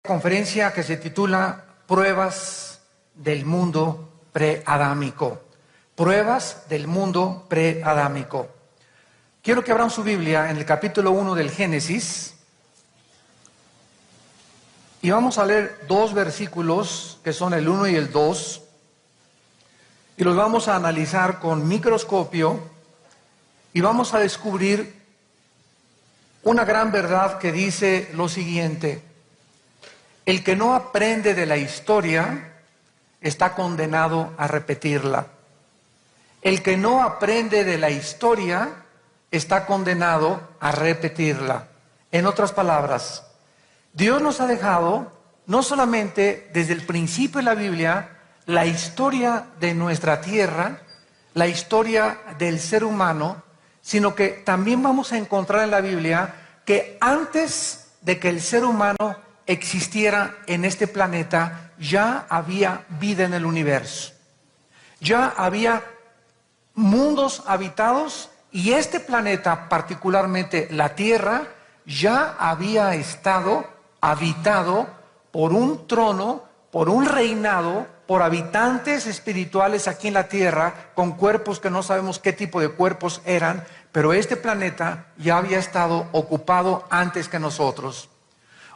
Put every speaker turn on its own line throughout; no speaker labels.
Conferencia que se titula Pruebas del mundo preadámico. Pruebas del mundo preadámico. Quiero que abran su Biblia en el capítulo 1 del Génesis y vamos a leer dos versículos que son el 1 y el 2 y los vamos a analizar con microscopio y vamos a descubrir una gran verdad que dice lo siguiente: el que no aprende de la historia está condenado a repetirla. El que no aprende de la historia está condenado a repetirla. En otras palabras, Dios nos ha dejado, no solamente desde el principio de la Biblia, la historia de nuestra tierra, la historia del ser humano, sino que también vamos a encontrar en la Biblia que antes de que el ser humano existiera en este planeta, ya había vida en el universo. Ya había mundos habitados y este planeta, particularmente la Tierra, ya había estado habitado por un trono, por un reinado, por habitantes espirituales aquí en la Tierra, con cuerpos que no sabemos qué tipo de cuerpos eran, pero este planeta ya había estado ocupado antes que nosotros.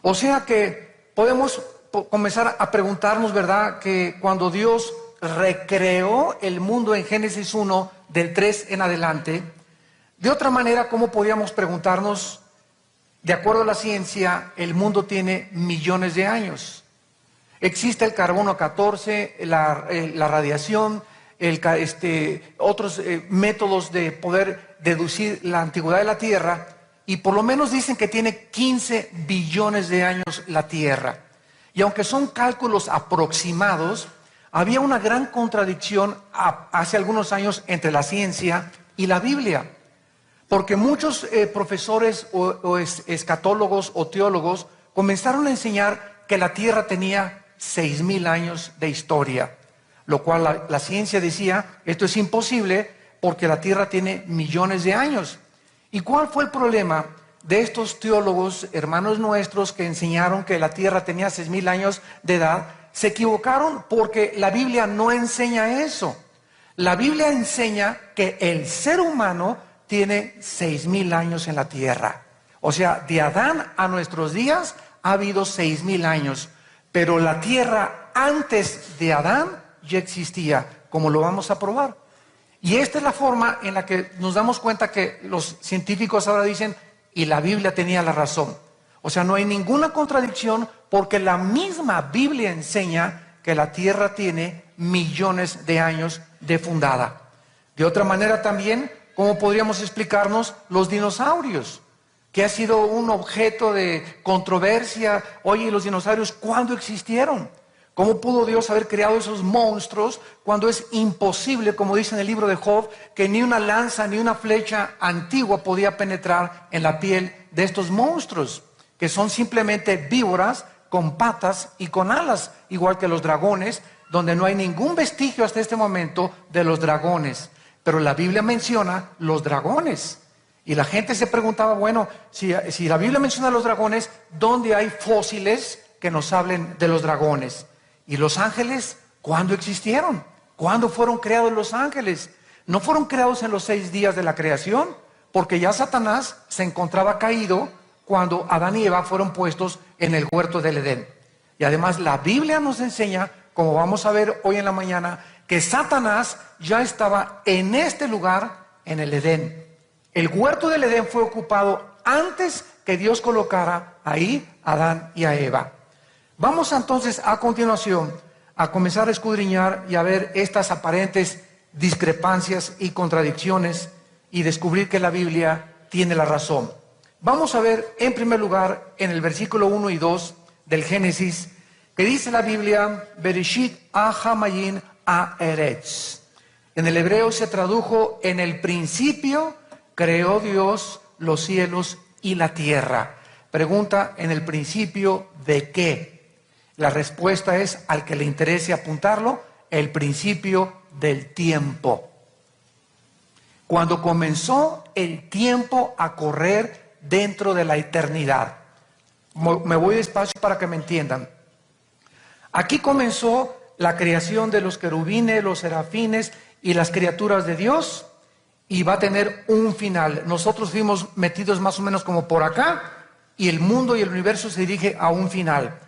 O sea que podemos comenzar a preguntarnos, ¿verdad?, que cuando Dios recreó el mundo en Génesis 1, del 3 en adelante, de otra manera, ¿cómo podríamos preguntarnos? De acuerdo a la ciencia, el mundo tiene millones de años. Existe el carbono 14, la radiación, otros métodos de poder deducir la antigüedad de la Tierra, y por lo menos dicen que tiene 15 billones de años la Tierra. Y aunque son cálculos aproximados, había una gran contradicción hace algunos años entre la ciencia y la Biblia. Porque muchos profesores o escatólogos o teólogos comenzaron a enseñar que la Tierra tenía 6,000 años de historia. Lo cual la ciencia decía, esto es imposible porque la Tierra tiene millones de años. ¿Y cuál fue el problema de estos teólogos, hermanos nuestros, que enseñaron que la Tierra tenía 6,000 años de edad? Se equivocaron porque la Biblia no enseña eso. La Biblia enseña que el ser humano tiene 6,000 años en la Tierra. O sea, de Adán a nuestros días ha habido 6,000 años. Pero la Tierra antes de Adán ya existía, como lo vamos a probar. Y esta es la forma en la que nos damos cuenta que los científicos ahora dicen, y la Biblia tenía la razón. O sea, no hay ninguna contradicción porque la misma Biblia enseña que la Tierra tiene millones de años de fundada. De otra manera también, ¿cómo podríamos explicarnos los dinosaurios? Que ha sido un objeto de controversia. Oye, ¿los dinosaurios cuándo existieron? ¿Cómo pudo Dios haber creado esos monstruos cuando es imposible, como dice en el libro de Job, que ni una lanza ni una flecha antigua podía penetrar en la piel de estos monstruos, que son simplemente víboras con patas y con alas, igual que los dragones, donde no hay ningún vestigio hasta este momento de los dragones? Pero la Biblia menciona los dragones. Y la gente se preguntaba, bueno, si la Biblia menciona los dragones, ¿dónde hay fósiles que nos hablen de los dragones? ¿Y los ángeles cuándo existieron? ¿Cuándo fueron creados los ángeles? No fueron creados en los 6 días de la creación, porque ya Satanás se encontraba caído cuando Adán y Eva fueron puestos en el huerto del Edén. Y además la Biblia nos enseña, como vamos a ver hoy en la mañana, que Satanás ya estaba en este lugar, en el Edén. El huerto del Edén fue ocupado antes que Dios colocara ahí a Adán y a Eva. Vamos entonces a continuación a comenzar a escudriñar y a ver estas aparentes discrepancias y contradicciones y descubrir que la Biblia tiene la razón. Vamos a ver en primer lugar en el versículo 1 y 2 del Génesis, que dice la Biblia, Bereshit ha-hamayin ha-eretz. En el hebreo se tradujo, en el principio creó Dios los cielos y la tierra. Pregunta, ¿en el principio de qué? La respuesta es, al que le interese apuntarlo, el principio del tiempo. Cuando comenzó el tiempo a correr dentro de la eternidad. Me voy despacio para que me entiendan. Aquí comenzó la creación de los querubines, los serafines y las criaturas de Dios, y va a tener un final. Nosotros fuimos metidos más o menos como por acá, y el mundo y el universo se dirige a un final.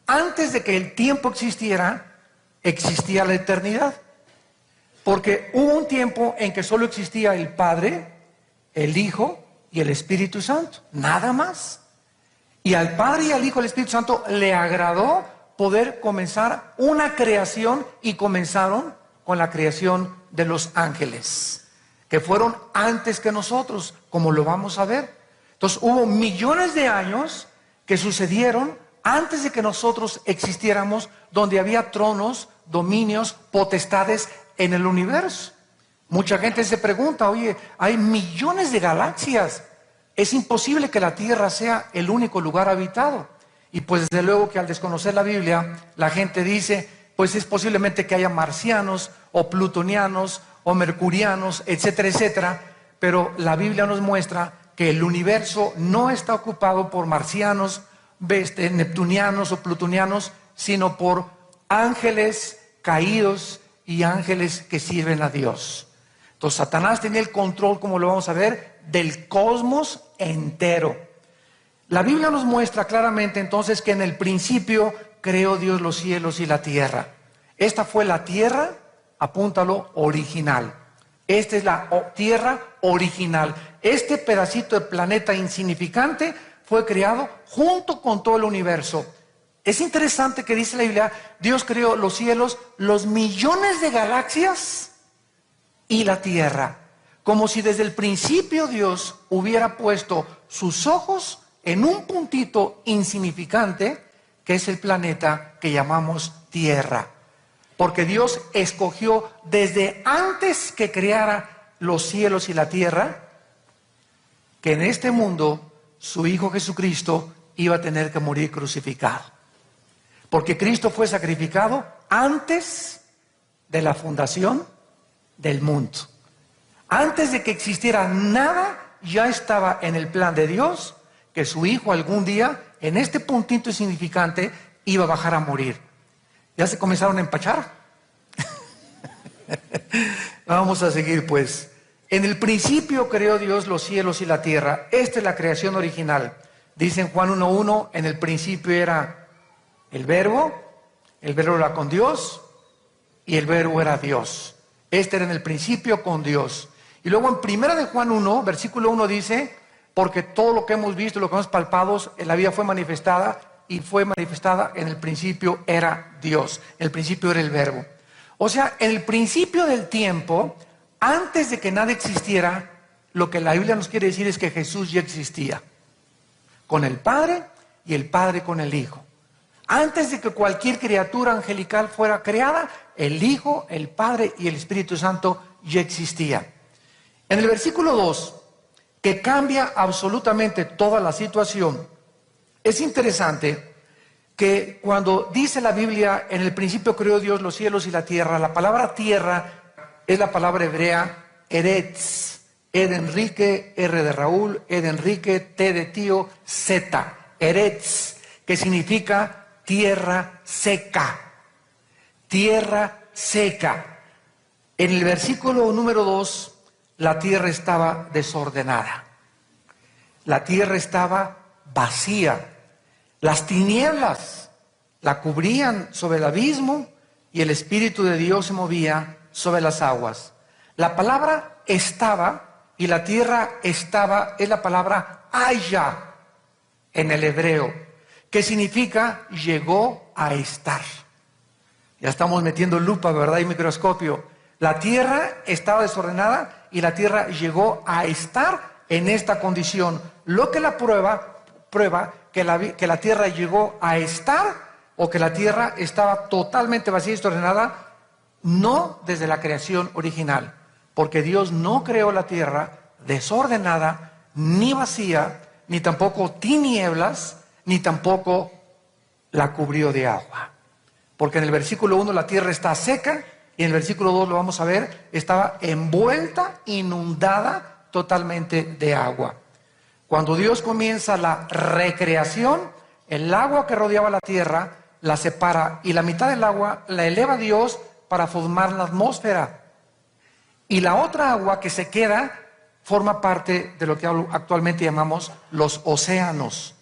Antes de que el tiempo existiera, existía la eternidad. Porque hubo un tiempo en que solo existía el Padre, el Hijo y el Espíritu Santo. Nada más. Y al Padre y al Hijo y al Espíritu Santo le agradó poder comenzar una creación, y comenzaron con la creación de los ángeles, que fueron antes que nosotros, como lo vamos a ver. Entonces hubo millones de años que sucedieron antes de que nosotros existiéramos, donde había tronos, dominios, potestades en el universo. Mucha gente se pregunta, oye, hay millones de galaxias, es imposible que la Tierra sea el único lugar habitado. Y pues desde luego que al desconocer la Biblia, la gente dice, pues es posiblemente que haya marcianos, o plutonianos, o mercurianos, etcétera, etcétera. Pero la Biblia nos muestra que el universo no está ocupado por marcianos, neptunianos o plutonianos, sino por ángeles caídos y ángeles que sirven a Dios. Entonces Satanás tenía el control, como lo vamos a ver, del cosmos entero. La Biblia nos muestra claramente entonces que en el principio creó Dios los cielos y la tierra. Esta fue la tierra, apúntalo, original. Esta es la tierra original. Este pedacito de planeta insignificante fue creado junto con todo el universo. Es interesante que dice la Biblia, Dios creó los cielos, los millones de galaxias y la tierra. Como si desde el principio Dios hubiera puesto sus ojos en un puntito insignificante, que es el planeta que llamamos Tierra. Porque Dios escogió desde antes que creara los cielos y la tierra, que en este mundo su Hijo Jesucristo iba a tener que morir crucificado. Porque Cristo fue sacrificado antes de la fundación del mundo. Antes de que existiera nada, ya estaba en el plan de Dios que su Hijo algún día, en este puntito insignificante, iba a bajar a morir. ¿Ya se comenzaron a empachar? Vamos a seguir pues. En el principio creó Dios los cielos y la tierra. Esta es la creación original. Dice en Juan 1:1, en el principio era el verbo era con Dios y el verbo era Dios. Este era en el principio con Dios. Y luego en 1 de Juan 1, versículo 1 dice, porque todo lo que hemos visto, lo que hemos palpado en la vida fue manifestada, y fue manifestada en el principio era Dios. El principio era el verbo. O sea, en el principio del tiempo, antes de que nada existiera, lo que la Biblia nos quiere decir es que Jesús ya existía. Con el Padre y el Padre con el Hijo. Antes de que cualquier criatura angelical fuera creada, el Hijo, el Padre y el Espíritu Santo ya existían. En el versículo 2, que cambia absolutamente toda la situación, es interesante que cuando dice la Biblia, en el principio creó Dios los cielos y la tierra, la palabra tierra es la palabra hebrea eretz, E de Enrique, R de Raúl, E de Enrique, T de tío, Z, eretz, que significa tierra seca. Tierra seca. En el versículo número 2, la tierra estaba desordenada. La tierra estaba vacía. Las tinieblas la cubrían sobre el abismo y el Espíritu de Dios se movía sobre las aguas. La palabra estaba y la tierra estaba es la palabra haya en el hebreo, que significa llegó a estar. Ya estamos metiendo lupa, ¿verdad? Y microscopio. La tierra estaba desordenada y la tierra llegó a estar en esta condición. Lo que la prueba que la tierra llegó a estar, o que la tierra estaba totalmente vacía y desordenada, no desde la creación original. Porque Dios no creó la tierra desordenada, ni vacía, ni tampoco tinieblas, ni tampoco la cubrió de agua. Porque en el versículo 1 la tierra está seca, y en el versículo 2 lo vamos a ver, estaba envuelta, inundada totalmente de agua. Cuando Dios comienza la recreación, El agua que rodeaba la tierra la separa y la mitad del agua la eleva Dios para formar la atmósfera. Y la otra agua que se queda forma parte de lo que actualmente llamamos los océanos.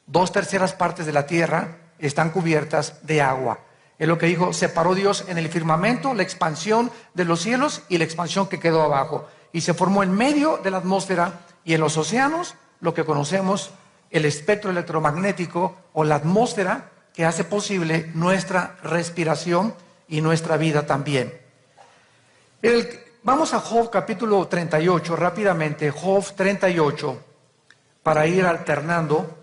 2/3 partes de la tierra están cubiertas de agua. Es lo que dijo, separó Dios en el firmamento la expansión de los cielos y la expansión que quedó abajo. Y se formó en medio de la atmósfera y en los océanos lo que conocemos, el espectro electromagnético o la atmósfera que hace posible nuestra respiración y nuestra vida también. Vamos a Job capítulo 38 rápidamente, Job 38, para ir alternando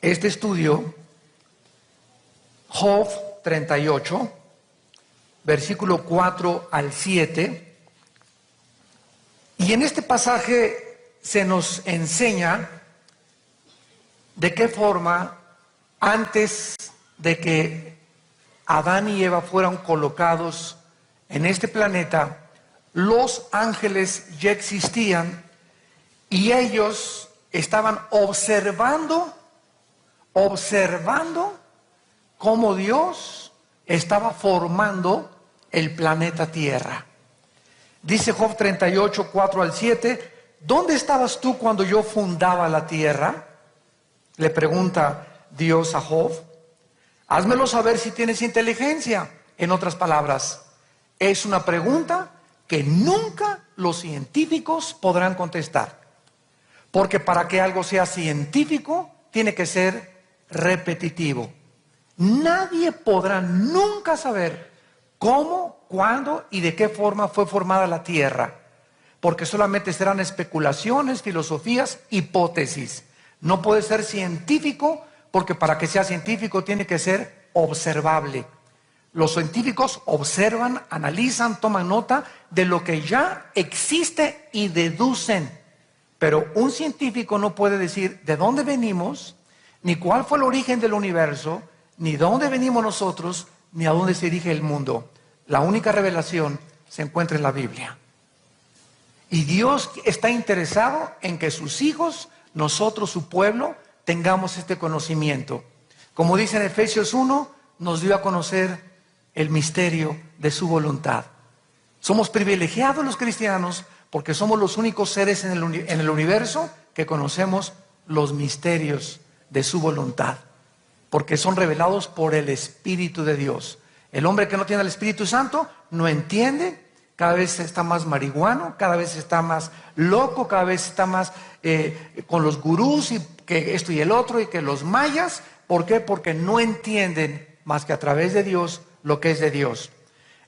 este estudio. Job 38, versículo 4 al 7. Y en este pasaje se nos enseña de qué forma, antes de que Adán y Eva fueran colocados en este planeta, los ángeles ya existían y ellos estaban observando cómo Dios estaba formando el planeta Tierra. Dice Job 38, 4 al 7, ¿dónde estabas tú cuando yo fundaba la tierra? Le pregunta Dios a Job. Házmelo saber si tienes inteligencia. En otras palabras, es una pregunta que nunca los científicos podrán contestar. Porque para que algo sea científico, tiene que ser repetitivo. Nadie podrá nunca saber cómo, cuándo y de qué forma fue formada la tierra. Porque solamente serán especulaciones, filosofías, hipótesis. No puede ser científico, porque para que sea científico tiene que ser observable. Los científicos observan, analizan, toman nota de lo que ya existe y deducen. Pero un científico no puede decir de dónde venimos, ni cuál fue el origen del universo, ni de dónde venimos nosotros, ni a dónde se dirige el mundo. La única revelación se encuentra en la Biblia. Y Dios está interesado en que sus hijos, nosotros, su pueblo, tengamos este conocimiento. Como dice en Efesios 1, nos dio a conocer el misterio de su voluntad. Somos privilegiados los cristianos porque somos los únicos seres en el universo que conocemos los misterios de su voluntad, porque son revelados por el Espíritu de Dios. El hombre que no tiene el Espíritu Santo no entiende, cada vez está más marihuano, cada vez está más loco, cada vez está más con los gurús y que esto y el otro y que los mayas. ¿Por qué? Porque no entienden más que a través de Dios lo que es de Dios.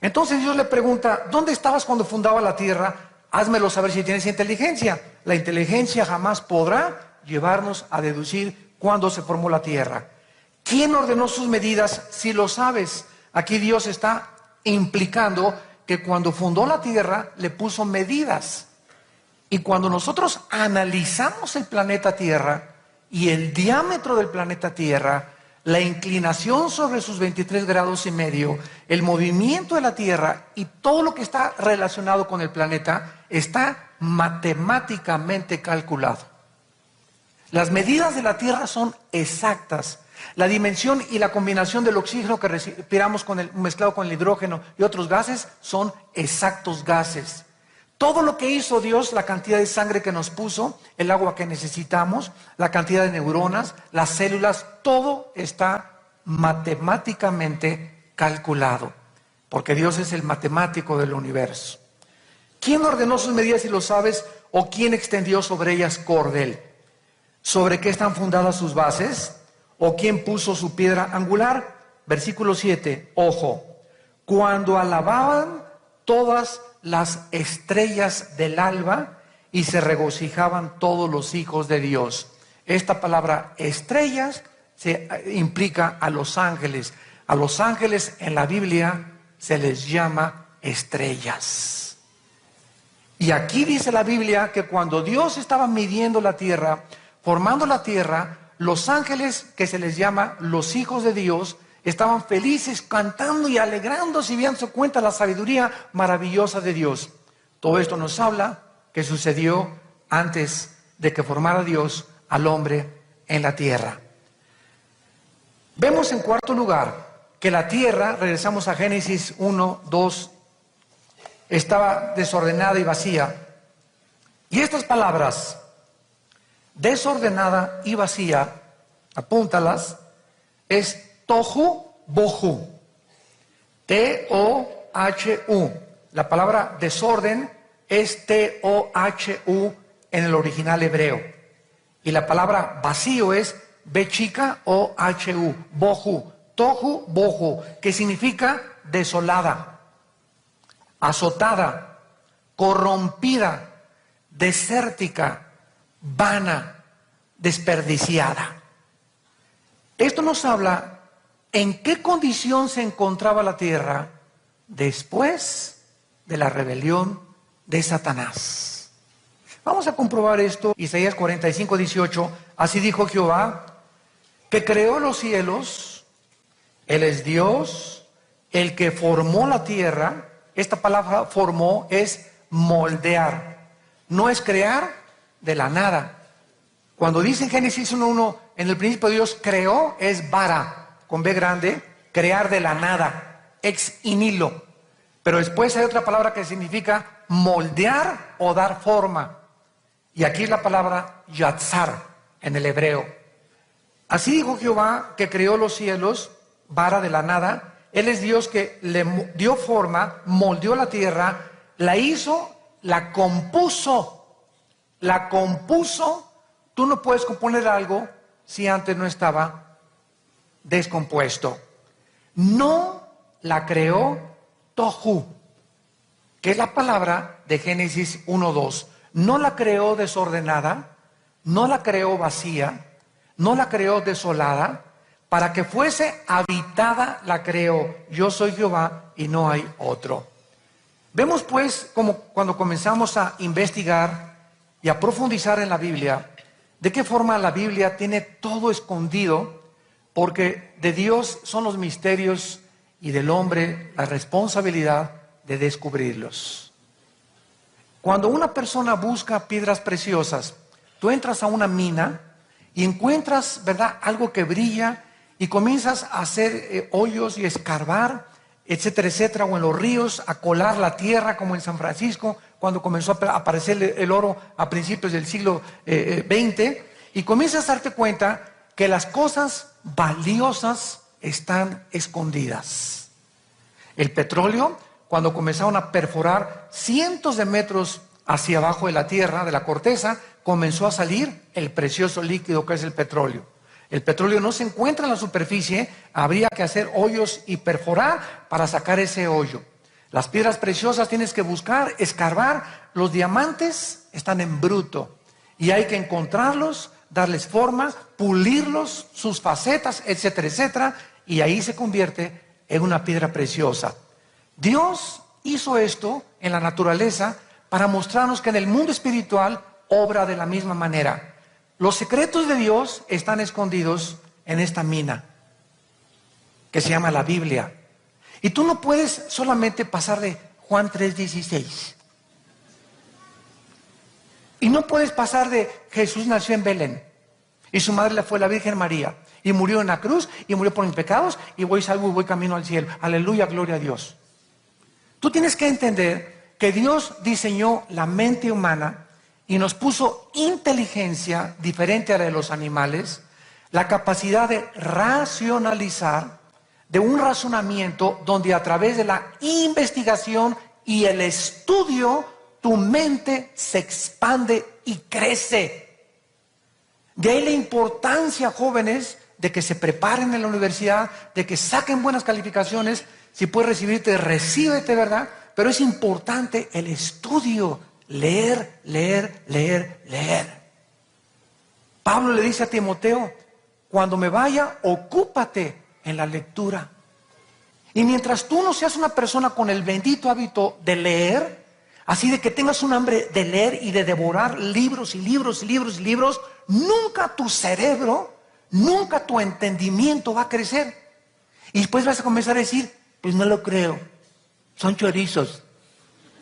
Entonces Dios le pregunta, ¿dónde estabas cuando fundaba la tierra? Házmelo saber si tienes inteligencia. La inteligencia jamás podrá llevarnos a deducir cuándo se formó la tierra. ¿Quién ordenó sus medidas si lo sabes? Aquí Dios está implicando que cuando fundó la tierra le puso medidas. Y cuando nosotros analizamos el planeta Tierra y el diámetro del planeta Tierra, la inclinación sobre sus 23,5 grados, el movimiento de la Tierra y todo lo que está relacionado con el planeta está matemáticamente calculado. Las medidas de la Tierra son exactas. La dimensión y la combinación del oxígeno que respiramos mezclado con el hidrógeno y otros gases son exactos gases. Todo lo que hizo Dios, la cantidad de sangre que nos puso, el agua que necesitamos, la cantidad de neuronas, las células, todo está matemáticamente calculado, porque Dios es el matemático del universo. ¿Quién ordenó sus medidas si lo sabes? ¿O quién extendió sobre ellas cordel? ¿Sobre qué están fundadas sus bases? ¿O quién puso su piedra angular? Versículo 7, ojo, cuando alababan todas las estrellas del alba y se regocijaban todos los hijos de Dios. Esta palabra estrellas implica a los ángeles. A los ángeles en la Biblia se les llama estrellas. Y aquí dice la Biblia que cuando Dios estaba midiendo la tierra, formando la tierra, los ángeles, que se les llama los hijos de Dios, estaban felices, cantando y alegrándose y dándose cuenta de la sabiduría maravillosa de Dios. Todo esto nos habla que sucedió antes de que formara Dios al hombre en la tierra. Vemos en cuarto lugar que la tierra, regresamos a Génesis 1, 2, estaba desordenada y vacía. Y estas palabras, desordenada y vacía, apúntalas, es tohu bohu. T-O-H-U. La palabra desorden es T-O-H-U en el original hebreo. Y la palabra vacío es B chica O-H-U. Bohu. Tohu bohu, que significa desolada, azotada, corrompida, desértica, vana, desperdiciada. Esto nos habla en qué condición se encontraba la tierra después de la rebelión de Satanás. Vamos a comprobar esto. Isaías 45, 18. Así dijo Jehová, que creó los cielos. Él es Dios, el que formó la tierra. Esta palabra formó es moldear. No es crear de la nada. Cuando dice en Génesis 1:1, en el principio Dios creó, es bara, con B grande, crear de la nada, ex nihilo. Pero después hay otra palabra que significa moldear o dar forma. Y aquí es la palabra yatzar en el hebreo. Así dijo Jehová, que creó los cielos, vara de la nada. Él es Dios que le dio forma, moldeó la tierra, la hizo, la compuso. La compuso. Tú no puedes componer algo si antes no estaba descompuesto. No la creó tohu, que es la palabra de Génesis 1:2. No la creó desordenada, no la creó vacía, no la creó desolada. Para que fuese habitada la creó. Yo soy Jehová y no hay otro. Vemos pues como cuando comenzamos a investigar y a profundizar en la Biblia, de qué forma la Biblia tiene todo escondido, porque de Dios son los misterios y del hombre la responsabilidad de descubrirlos. Cuando una persona busca piedras preciosas, tú entras a una mina y encuentras, ¿verdad?, algo que brilla, y comienzas a hacer hoyos y escarbar, etcétera, etcétera, o en los ríos, a colar la tierra, como en San Francisco, cuando comenzó a aparecer el oro a principios del siglo XX, y comienzas a darte cuenta que las cosas valiosas están escondidas. El petróleo, cuando comenzaron a perforar cientos de metros hacia abajo de la tierra, de la corteza, comenzó a salir el precioso líquido que es el petróleo. El petróleo no se encuentra en la superficie, habría que hacer hoyos y perforar para sacar ese hoyo. Las piedras preciosas tienes que buscar, escarbar. Los diamantes están en bruto y hay que encontrarlos, darles forma, pulirlos, sus facetas, etcétera, etcétera, y ahí se convierte en una piedra preciosa. Dios hizo esto en la naturaleza para mostrarnos que en el mundo espiritual obra de la misma manera. Los secretos de Dios están escondidos en esta mina que se llama la Biblia. Y tú no puedes solamente pasar de Juan 3:16. Y no puedes pasar de Jesús nació en Belén y su madre fue la Virgen María y murió en la cruz y murió por mis pecados y voy salvo y voy camino al cielo. Aleluya, gloria a Dios. Tú tienes que entender que Dios diseñó la mente humana y nos puso inteligencia diferente a la de los animales, la capacidad de racionalizar, de un razonamiento donde a través de la investigación y el estudio, tu mente se expande y crece. De ahí la importancia, jóvenes, de que se preparen en la universidad, de que saquen buenas calificaciones. Si puedes recibirte, recíbete, ¿verdad? Pero es importante el estudio. Leer, leer, leer, leer. Pablo le dice a Timoteo, cuando me vaya, ocúpate en la lectura. Y mientras tú no seas una persona con el bendito hábito de leer, así de que tengas un hambre de leer y de devorar libros y libros y libros y libros, nunca tu cerebro, nunca tu entendimiento va a crecer. Y después vas a comenzar a decir, pues no lo creo, son chorizos.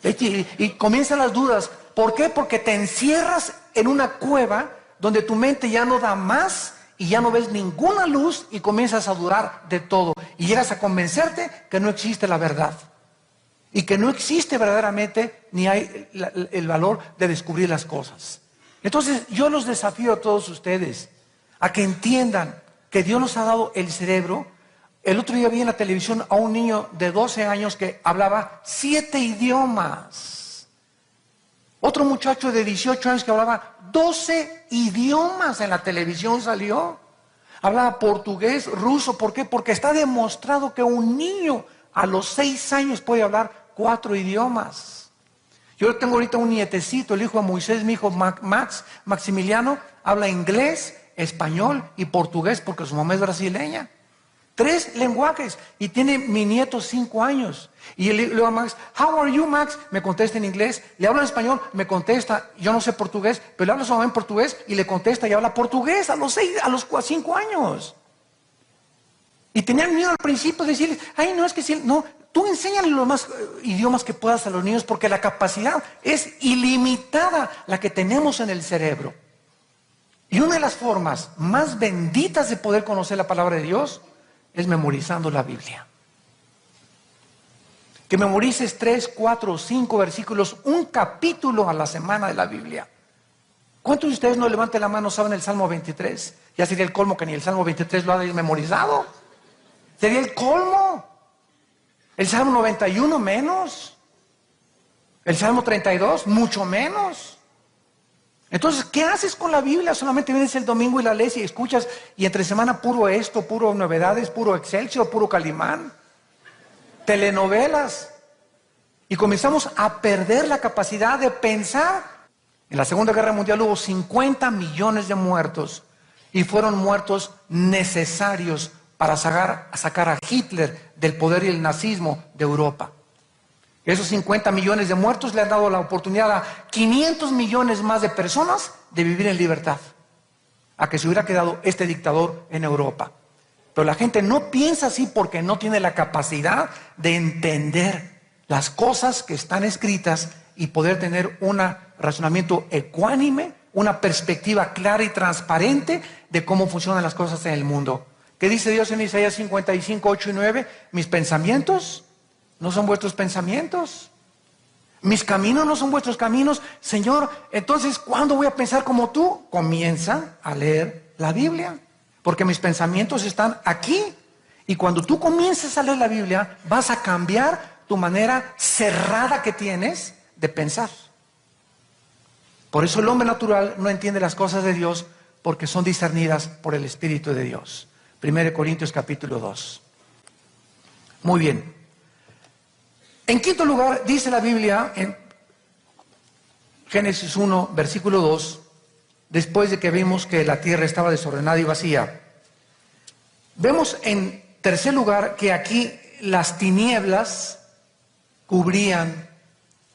Y comienzan las dudas. ¿Por qué? Porque te encierras en una cueva donde tu mente ya no da más y ya no ves ninguna luz y comienzas a dudar de todo. Y llegas a convencerte que no existe la verdad. Y que no existe verdaderamente ni hay el valor de descubrir las cosas. Entonces yo los desafío a todos ustedes a que entiendan que Dios nos ha dado el cerebro. El otro día vi en la televisión a un niño de 12 años que hablaba 7 idiomas. Otro muchacho de 18 años que hablaba 12 idiomas en la televisión salió. Hablaba portugués, ruso. ¿Por qué? Porque está demostrado que un niño a los 6 años puede hablar 4 idiomas. Yo tengo ahorita un nietecito, el hijo de Moisés, mi hijo Maximiliano, habla inglés, español y portugués porque su mamá es brasileña. 3 lenguajes. Y tiene mi nieto 5 años. Y le digo a Max, how are you, Max? Me contesta en inglés. Le hablo en español, me contesta. Yo no sé portugués, pero le hablo a su mamá en portugués y le contesta y habla portugués a los 5 años. Y tenían miedo al principio de decirles, ay, no, es que sí, no. Tú enséñale los más idiomas que puedas a los niños porque la capacidad es ilimitada la que tenemos en el cerebro. Y una de las formas más benditas de poder conocer la palabra de Dios es memorizando la Biblia. Que memorices 3, 4, 5 versículos, un capítulo a la semana de la Biblia. ¿Cuántos de ustedes no levanten la mano saben el Salmo 23? Ya sería el colmo que ni el Salmo 23 lo hayas memorizado. Sería el colmo. El Salmo 91 menos. El Salmo 32 mucho menos. Entonces, ¿qué haces con la Biblia? Solamente vienes el domingo y la lees y escuchas, y entre semana puro esto, puro novedades, puro Excelsior, puro Calimán, telenovelas. Y comenzamos a perder la capacidad de pensar. En la Segunda Guerra Mundial hubo 50 millones de muertos, y fueron muertos necesarios para sacar a Hitler del poder y el nazismo de Europa. Esos 50 millones de muertos le han dado la oportunidad a 500 millones más de personas de vivir en libertad, a que se hubiera quedado este dictador en Europa. Pero la gente no piensa así porque no tiene la capacidad de entender las cosas que están escritas y poder tener un razonamiento ecuánime, una perspectiva clara y transparente de cómo funcionan las cosas en el mundo. ¿Qué dice Dios en Isaías 55, 8 y 9? Mis pensamientos no son vuestros pensamientos. Mis caminos no son vuestros caminos. Señor, entonces, ¿cuándo voy a pensar como tú? Comienza a leer la Biblia. Porque mis pensamientos están aquí. Y cuando tú comiences a leer la Biblia, vas a cambiar tu manera cerrada que tienes de pensar. Por eso el hombre natural no entiende las cosas de Dios, porque son discernidas por el Espíritu de Dios. 1 Corintios capítulo 2. Muy bien. En quinto lugar, dice la Biblia en Génesis 1, versículo 2, después de que vimos que la tierra estaba desordenada y vacía. Vemos en tercer lugar que aquí las tinieblas cubrían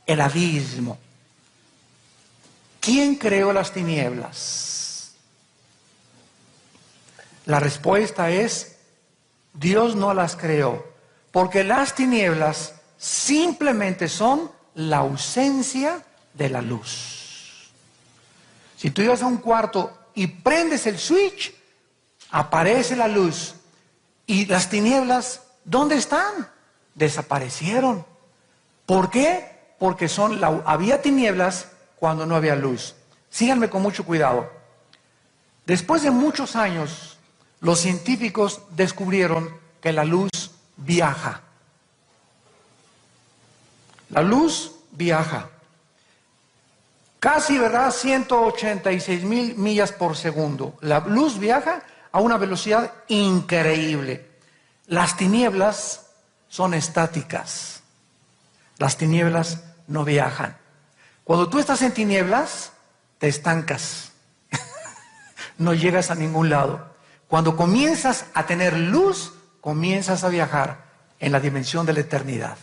el abismo. ¿Quién creó las tinieblas? La respuesta es, Dios no las creó, porque las tinieblas simplemente son la ausencia de la luz. Si tú llegas a un cuarto y prendes el switch, aparece la luz. Y las tinieblas, ¿dónde están? Desaparecieron. ¿Por qué? Porque había tinieblas cuando no había luz. Síganme con mucho cuidado. Después de muchos años, los científicos descubrieron que la luz viaja. La luz viaja. Casi, ¿verdad? 186,000 millas por segundo. La luz viaja a una velocidad increíble. Las tinieblas son estáticas. Las tinieblas no viajan. Cuando tú estás en tinieblas, te estancas. No llegas a ningún lado. Cuando comienzas a tener luz, comienzas a viajar en la dimensión de la eternidad.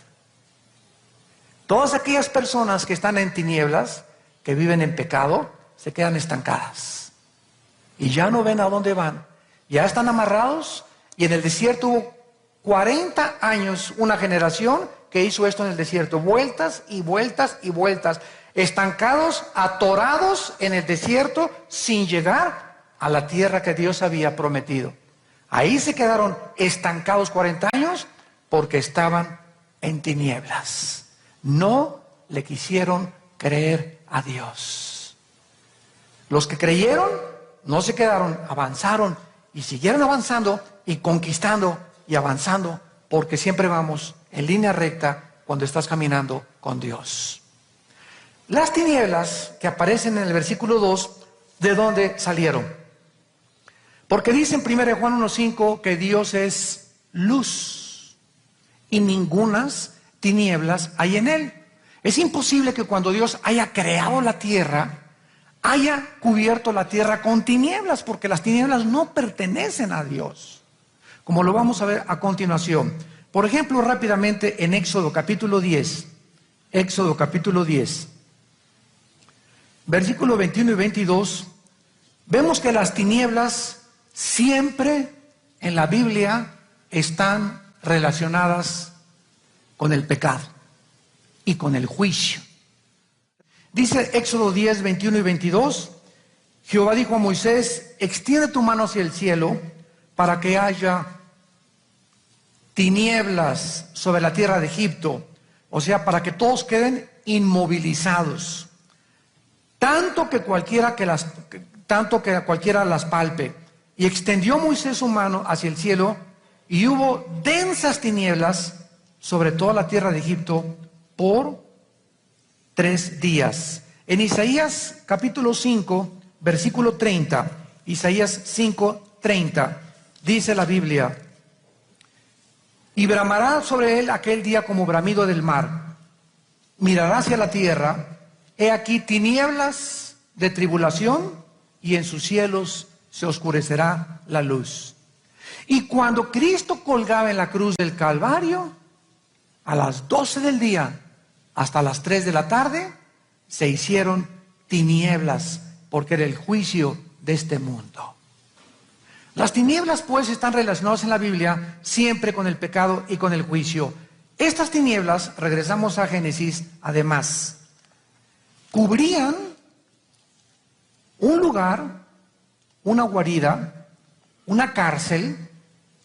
Todas aquellas personas que están en tinieblas, que viven en pecado, se quedan estancadas. Y ya no ven a dónde van. Ya están amarrados, y en el desierto hubo 40 años, una generación que hizo esto en el desierto. Vueltas y vueltas y vueltas. Estancados, atorados en el desierto, sin llegar a la tierra que Dios había prometido. Ahí se quedaron estancados 40 años porque estaban en tinieblas. No le quisieron creer a Dios. Los que creyeron no se quedaron, avanzaron y siguieron avanzando y conquistando y avanzando, porque siempre vamos en línea recta cuando estás caminando con Dios. Las tinieblas que aparecen en el versículo 2, ¿de dónde salieron? Porque dice en 1 Juan 1:5 que Dios es luz y ningunas tinieblas hay en él. Es imposible que cuando Dios haya creado la tierra, haya cubierto la tierra con tinieblas, porque las tinieblas no pertenecen a Dios, como lo vamos a ver a continuación. Por ejemplo, rápidamente en Éxodo capítulo 10, versículos 21 y 22, vemos que las tinieblas siempre en la Biblia están relacionadas con el pecado y con el juicio. Dice Éxodo 10, 21 y 22, Jehová dijo a Moisés, extiende tu mano hacia el cielo para que haya tinieblas sobre la tierra de Egipto, o sea, para que todos queden inmovilizados, tanto que cualquiera las palpe. Y extendió Moisés su mano hacia el cielo, y hubo densas tinieblas sobre toda la tierra de Egipto por 3 días. En Isaías capítulo 5, versículo 30, Isaías 5, 30, dice la Biblia, y bramará sobre él aquel día como bramido del mar, mirará hacia la tierra, he aquí tinieblas de tribulación, y en sus cielos se oscurecerá la luz. Y cuando Cristo colgaba en la cruz del Calvario, a las 12 del día hasta las 3 de la tarde, se hicieron tinieblas, porque era el juicio de este mundo. Las tinieblas pues están relacionadas en la Biblia siempre con el pecado y con el juicio. Estas tinieblas, regresamos a Génesis, además, cubrían un lugar, una guarida, una cárcel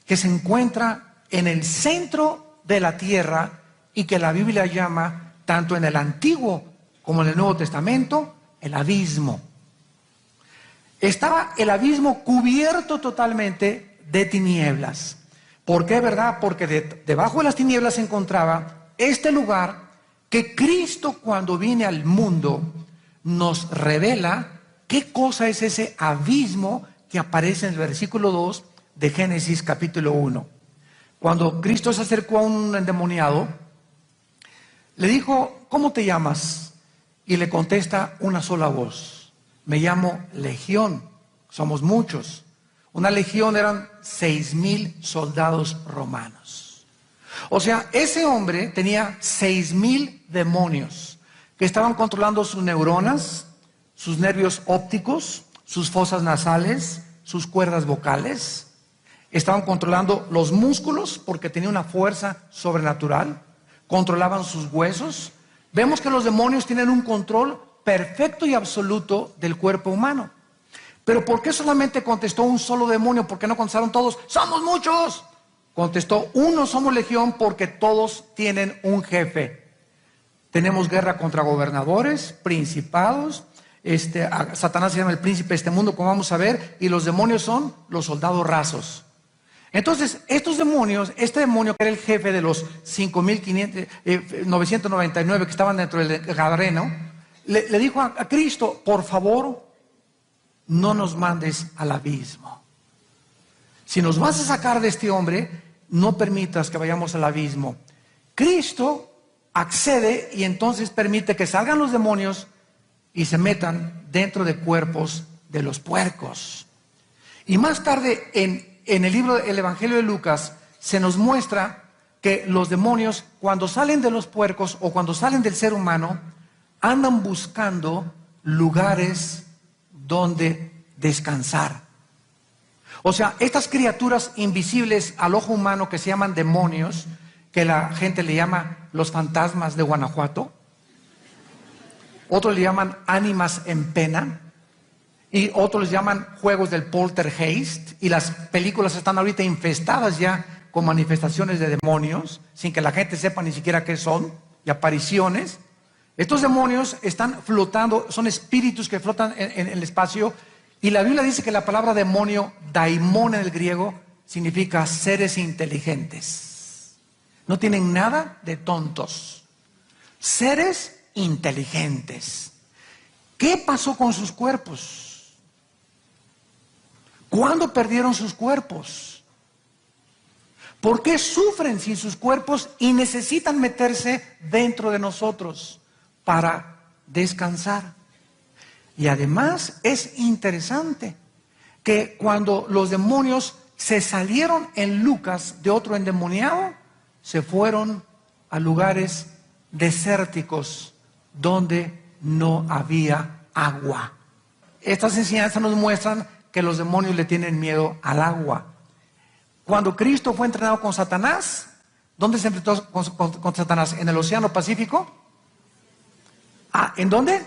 que se encuentra en el centro de la tierra y que la Biblia llama, tanto en el Antiguo como en el Nuevo Testamento, el abismo. Estaba el abismo cubierto totalmente de tinieblas. ¿Por qué, verdad? Porque debajo de las tinieblas se encontraba este lugar que Cristo, cuando viene al mundo, nos revela qué cosa es ese abismo que aparece en el versículo 2 de Génesis capítulo 1. Cuando Cristo se acercó a un endemoniado, le dijo, ¿cómo te llamas? Y le contesta una sola voz, me llamo Legión, somos muchos. Una legión eran 6,000 soldados romanos. O sea, ese hombre tenía 6,000 demonios que estaban controlando sus neuronas, sus nervios ópticos, sus fosas nasales, sus cuerdas vocales. Estaban controlando los músculos porque tenía una fuerza sobrenatural. Controlaban sus huesos. Vemos que los demonios tienen un control perfecto y absoluto del cuerpo humano. Pero ¿por qué solamente contestó un solo demonio? ¿Por qué no contestaron todos? ¡Somos muchos! Contestó uno, somos legión, porque todos tienen un jefe. Tenemos guerra contra gobernadores, principados. Satanás se llama el príncipe de este mundo, como vamos a ver, y los demonios son los soldados rasos. Entonces, estos demonios, este demonio que era el jefe de los 5,999 que estaban dentro del Gadareno, le dijo a Cristo, por favor, no nos mandes al abismo. Si nos vas a sacar de este hombre, no permitas que vayamos al abismo. Cristo accede y entonces permite que salgan los demonios y se metan dentro de cuerpos de los puercos. Y más tarde en el libro del Evangelio de Lucas se nos muestra que los demonios, cuando salen de los puercos o cuando salen del ser humano, andan buscando lugares donde descansar. O sea, estas criaturas invisibles al ojo humano que se llaman demonios, que la gente le llama los fantasmas de Guanajuato, otros le llaman ánimas en pena. y otros les llaman juegos del poltergeist, y las películas están ahorita infestadas ya con manifestaciones de demonios, sin que la gente sepa ni siquiera qué son, y apariciones. Estos demonios están flotando, son espíritus que flotan en el espacio, y la Biblia dice que la palabra demonio, daimón en el griego, significa seres inteligentes. No tienen nada de tontos. Seres inteligentes. ¿Qué pasó con sus cuerpos? ¿Cuándo perdieron sus cuerpos? ¿Por qué sufren sin sus cuerpos y necesitan meterse dentro de nosotros para descansar? Y además es interesante que cuando los demonios se salieron en Lucas de otro endemoniado, se fueron a lugares desérticos donde no había agua. Estas enseñanzas nos muestran que los demonios le tienen miedo al agua. Cuando Cristo fue entrenado con Satanás, ¿dónde se enfrentó con Satanás? ¿En el Océano Pacífico? ¿En dónde?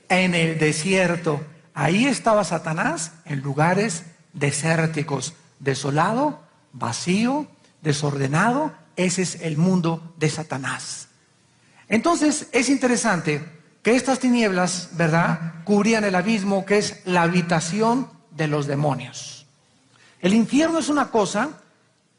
En el desierto. Ahí estaba Satanás, en lugares desérticos, desolado, vacío, desordenado. Ese es el mundo de Satanás. Entonces es interesante que estas tinieblas, ¿verdad?, cubrían el abismo, que es la habitación de los demonios. El infierno es una cosa,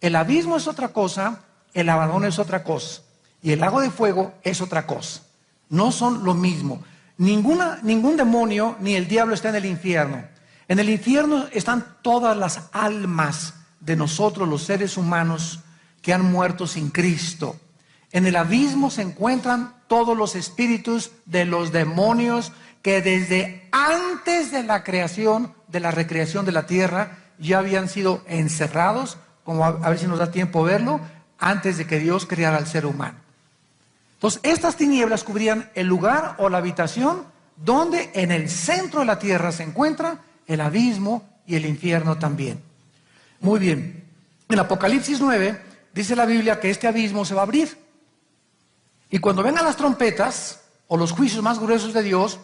el abismo es otra cosa, el abandono es otra cosa, y el lago de fuego es otra cosa. No son lo mismo. Ningún demonio ni el diablo está en el infierno. En el infierno están todas las almas de nosotros, los seres humanos, que han muerto sin Cristo. En el abismo se encuentran todos los espíritus de los demonios que desde antes de la creación, de la recreación de la tierra, ya habían sido encerrados, como a ver si nos da tiempo verlo, antes de que Dios creara al ser humano. Entonces, estas tinieblas cubrían el lugar o la habitación donde en el centro de la tierra se encuentra el abismo y el infierno también. Muy bien. En Apocalipsis 9 dice la Biblia que este abismo se va a abrir. Y cuando vengan las trompetas o los juicios más gruesos de Dios,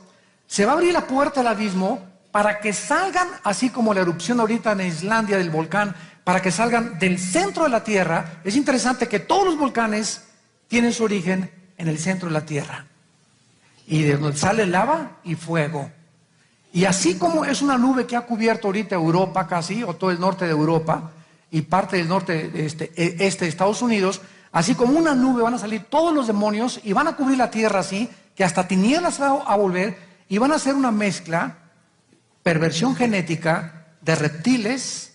se va a abrir la puerta del abismo para que salgan, así como la erupción ahorita en Islandia del volcán, para que salgan del centro de la tierra. Es interesante que todos los volcanes tienen su origen en el centro de la tierra, y de donde sale lava y fuego. Y así como es una nube que ha cubierto ahorita Europa casi, o todo el norte de Europa y parte del norte de este de Estados Unidos, así como una nube van a salir todos los demonios y van a cubrir la tierra así, que hasta tinieblas va a volver, y van a hacer una mezcla, perversión genética de reptiles,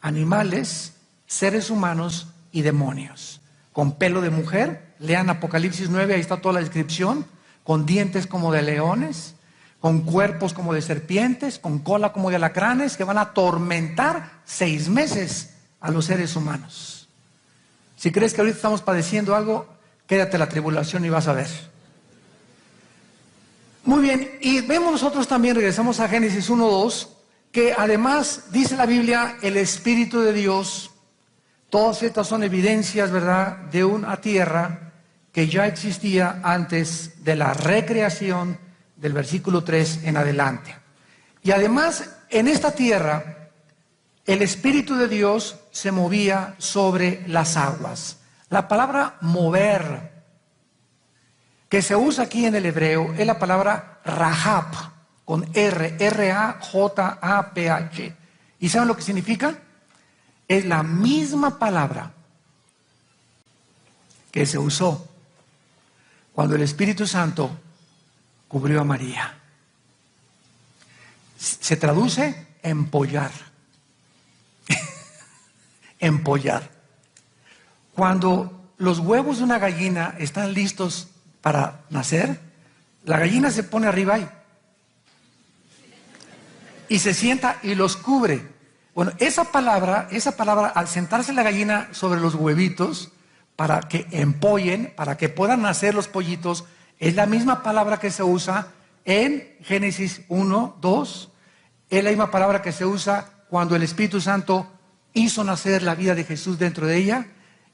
animales, seres humanos y demonios. Con pelo de mujer, lean Apocalipsis 9, ahí está toda la descripción, con dientes como de leones, con cuerpos como de serpientes, con cola como de alacranes, que van a atormentar 6 meses a los seres humanos. Si crees que ahorita estamos padeciendo algo, quédate en la tribulación y vas a ver. Muy bien, y vemos nosotros también, regresamos a Génesis 1:2, que además dice la Biblia, el Espíritu de Dios, todas estas son evidencias, ¿verdad?, de una tierra que ya existía antes de la recreación del versículo 3 en adelante. Y además, en esta tierra, el Espíritu de Dios se movía sobre las aguas. La palabra mover, que se usa aquí en el hebreo, es la palabra rahab, con R, R-A-J-A-P-H. ¿Y saben lo que significa? Es la misma palabra que se usó cuando el Espíritu Santo cubrió a María. Se traduce empollar. Empollar. Cuando los huevos de una gallina están listos para nacer, la gallina se pone arriba y se sienta y los cubre. Bueno, esa palabra, al sentarse la gallina sobre los huevitos para que empollen, para que puedan nacer los pollitos, es la misma palabra que se usa en Génesis 1:2, es la misma palabra que se usa cuando el Espíritu Santo hizo nacer la vida de Jesús dentro de ella,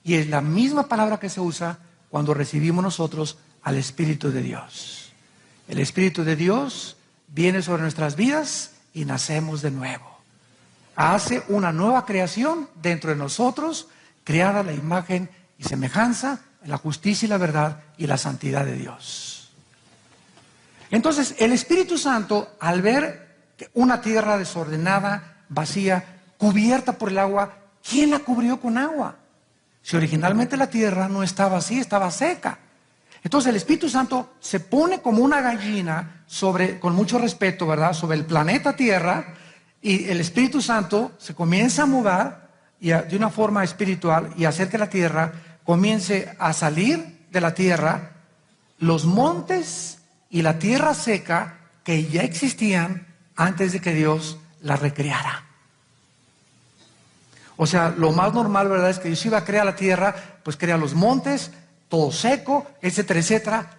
y es la misma palabra que se usa cuando recibimos nosotros al Espíritu de Dios. El Espíritu de Dios viene sobre nuestras vidas y nacemos de nuevo. Hace una nueva creación dentro de nosotros, creada a la imagen y semejanza en la justicia y la verdad y la santidad de Dios. Entonces, el Espíritu Santo, al ver una tierra desordenada, vacía, cubierta por el agua, ¿quién la cubrió con agua? Si originalmente la tierra no estaba así, estaba seca. Entonces el Espíritu Santo se pone como una gallina con mucho respeto, ¿verdad?, sobre el planeta Tierra, y el Espíritu Santo se comienza a mover de una forma espiritual y hacer que la tierra comience a salir de la tierra los montes y la tierra seca que ya existían antes de que Dios la recreara. O sea, lo más normal, ¿verdad?, es que Dios iba a crear la tierra, pues crea los montes, todo seco, etcétera, etcétera,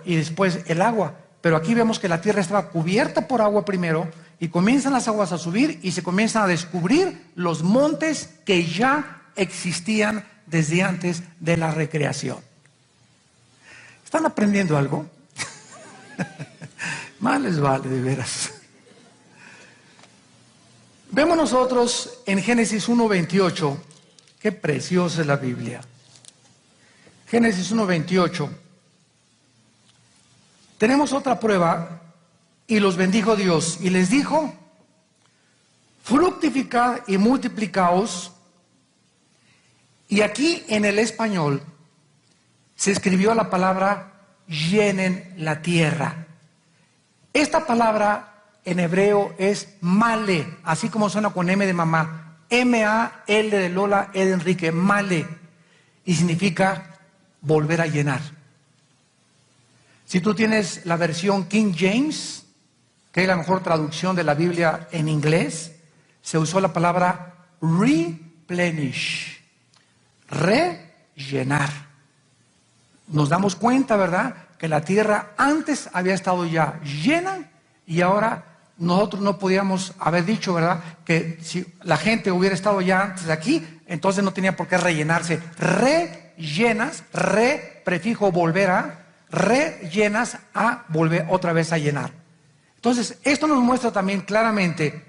y después el agua. Pero aquí vemos que la tierra estaba cubierta por agua primero, y comienzan las aguas a subir y se comienzan a descubrir los montes que ya existían desde antes de la recreación. ¿Están aprendiendo algo? Más les vale, de veras. Vemos nosotros en Génesis 1:28, qué preciosa es la Biblia. Génesis 1:28. Tenemos otra prueba. Y los bendijo Dios y les dijo: fructificad y multiplicaos. Y aquí en el español se escribió la palabra llenen la tierra. Esta palabra en hebreo es male, así como suena con M de mamá, M-A-L de Lola, E de Enrique, male, y significa volver a llenar. Si tú tienes la versión King James, que es la mejor traducción de la Biblia en inglés, se usó la palabra replenish, rellenar. Nos damos cuenta, ¿verdad?, que la tierra antes había estado ya llena y ahora nosotros no podíamos haber dicho, ¿verdad?, que si la gente hubiera estado ya antes de aquí, entonces no tenía por qué rellenarse. Rellenas, prefijo volver a, rellenas a volver otra vez a llenar. Entonces, esto nos muestra también claramente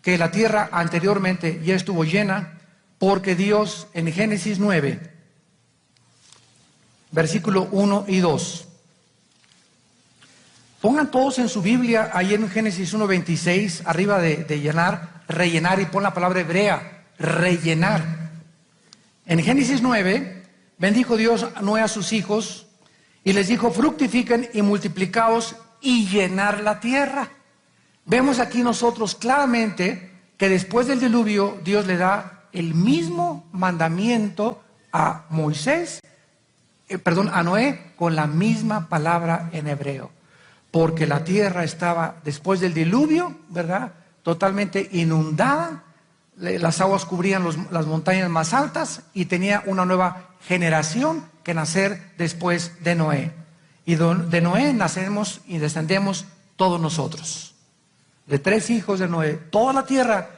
que la tierra anteriormente ya estuvo llena, porque Dios en Génesis 9, versículo 1 y 2. Pongan todos en su Biblia, ahí en Génesis 1:26, arriba de llenar, rellenar, y pon la palabra hebrea, rellenar. En Génesis 9, bendijo Dios a Noé a sus hijos, y les dijo: fructifiquen y multiplicaos y llenar la tierra. Vemos aquí nosotros claramente que después del diluvio Dios le da el mismo mandamiento a a Noé, con la misma palabra en hebreo, porque la tierra estaba después del diluvio, ¿verdad?, totalmente inundada, las aguas cubrían las montañas más altas y tenía una nueva generación que nacer después de Noé. Y de Noé nacemos y descendemos todos nosotros. De 3 hijos de Noé, toda la tierra,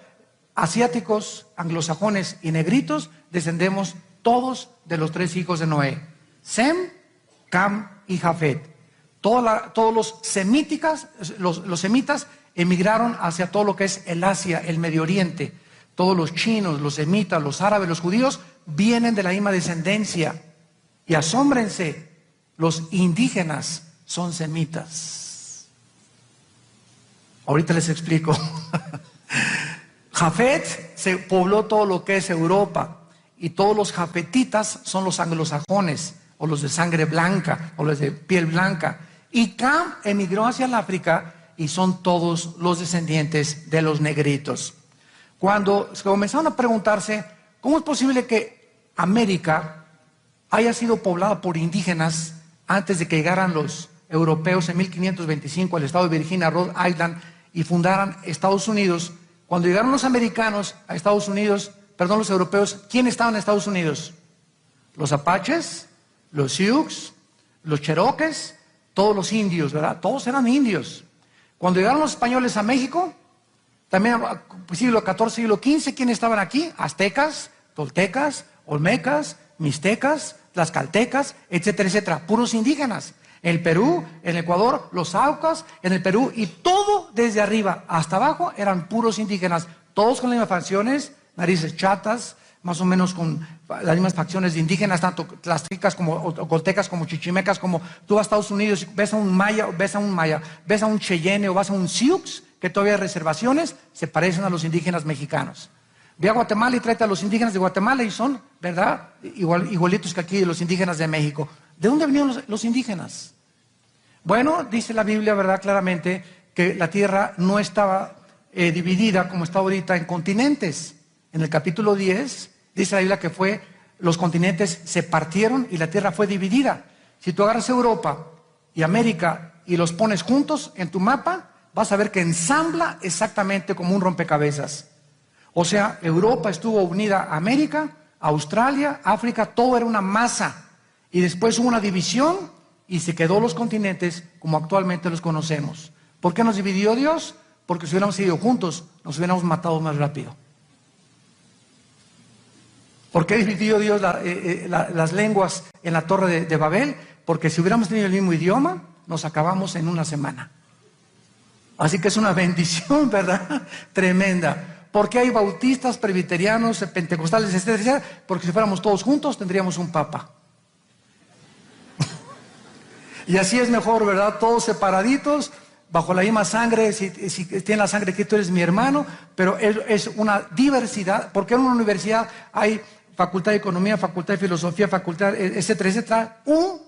asiáticos, anglosajones y negritos, descendemos todos de los 3 hijos de Noé: Sem, Cam y Jafet. Todos los semitas emigraron hacia todo lo que es el Asia, el Medio Oriente. Todos los chinos, los semitas, los árabes, los judíos vienen de la misma descendencia. Y asómbrense, los indígenas son semitas. Ahorita les explico. Jafet se pobló todo lo que es Europa, y todos los jafetitas son los anglosajones, o los de sangre blanca, o los de piel blanca. Y Cam emigró hacia el África, y son todos los descendientes de los negritos. Cuando comenzaron a preguntarse, ¿cómo es posible que América haya sido poblada por indígenas antes de que llegaran los europeos en 1525 al estado de Virginia, Rhode Island, y fundaran Estados Unidos? Cuando llegaron los americanos a Estados Unidos, los europeos, ¿quién estaba en Estados Unidos? Los apaches, los sioux, los cherokees, todos los indios, ¿verdad? Todos eran indios. Cuando llegaron los españoles a México, también siglo XIV, siglo XV, ¿quiénes estaban aquí? Aztecas, toltecas, olmecas, mixtecas, tlaxcaltecas, etcétera, etcétera, puros indígenas. En el Perú, en Ecuador, los Aucas, en el Perú, y todo desde arriba hasta abajo eran puros indígenas, todos con las mismas facciones, narices chatas, más o menos con las mismas facciones de indígenas, tanto tlaztecas como ocoltecas, como chichimecas, como tú vas a Estados Unidos y ves a un maya, ves a un cheyenne o vas a un sioux, que todavía hay reservaciones, se parecen a los indígenas mexicanos. Ve a Guatemala y tráete a los indígenas de Guatemala y son, ¿verdad?, igualitos que aquí los indígenas de México. ¿De dónde venían los indígenas? Bueno, dice la Biblia, ¿verdad?, claramente que la tierra no estaba dividida como está ahorita en continentes. En el capítulo 10 dice la Biblia que los continentes se partieron y la tierra fue dividida. Si tú agarras Europa y América y los pones juntos en tu mapa, vas a ver que ensambla exactamente como un rompecabezas. O sea, Europa estuvo unida a América, Australia, África, todo era una masa. Y después hubo una división y se quedó los continentes como actualmente los conocemos. ¿Por qué nos dividió Dios? Porque si hubiéramos ido juntos, nos hubiéramos matado más rápido. ¿Por qué dividió Dios las lenguas en la Torre de Babel? Porque si hubiéramos tenido el mismo idioma, nos acabamos en una semana. Así que es una bendición, ¿verdad? Tremenda. ¿Por qué hay bautistas, presbiterianos, pentecostales, etcétera? Porque si fuéramos todos juntos, tendríamos un papa. Y así es mejor, ¿verdad? Todos separaditos, bajo la misma sangre. Si tiene la sangre que tú eres mi hermano, pero es una diversidad. Porque en una universidad hay facultad de economía, facultad de filosofía, facultad, etcétera, etcétera.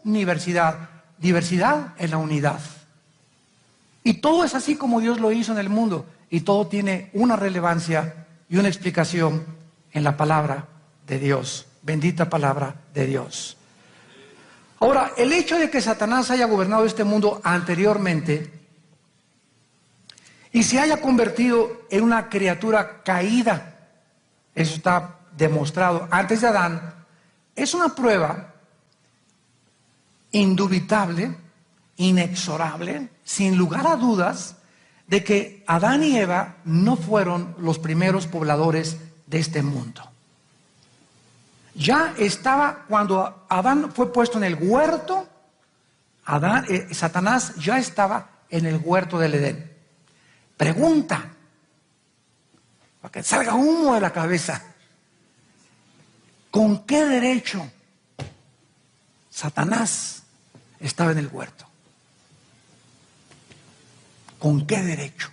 Universidad. Diversidad en la unidad. Y todo es así como Dios lo hizo en el mundo. Y todo tiene una relevancia y una explicación en la palabra de Dios. Bendita palabra de Dios. Ahora, el hecho de que Satanás haya gobernado este mundo anteriormente y se haya convertido en una criatura caída, eso está demostrado antes de Adán, es una prueba indubitable, inexorable, sin lugar a dudas, de que Adán y Eva no fueron los primeros pobladores de este mundo. Ya estaba, cuando Adán fue puesto en el huerto, Satanás ya estaba en el huerto del Edén. Pregunta, para que salga humo de la cabeza, ¿con qué derecho Satanás estaba en el huerto? ¿Con qué derecho?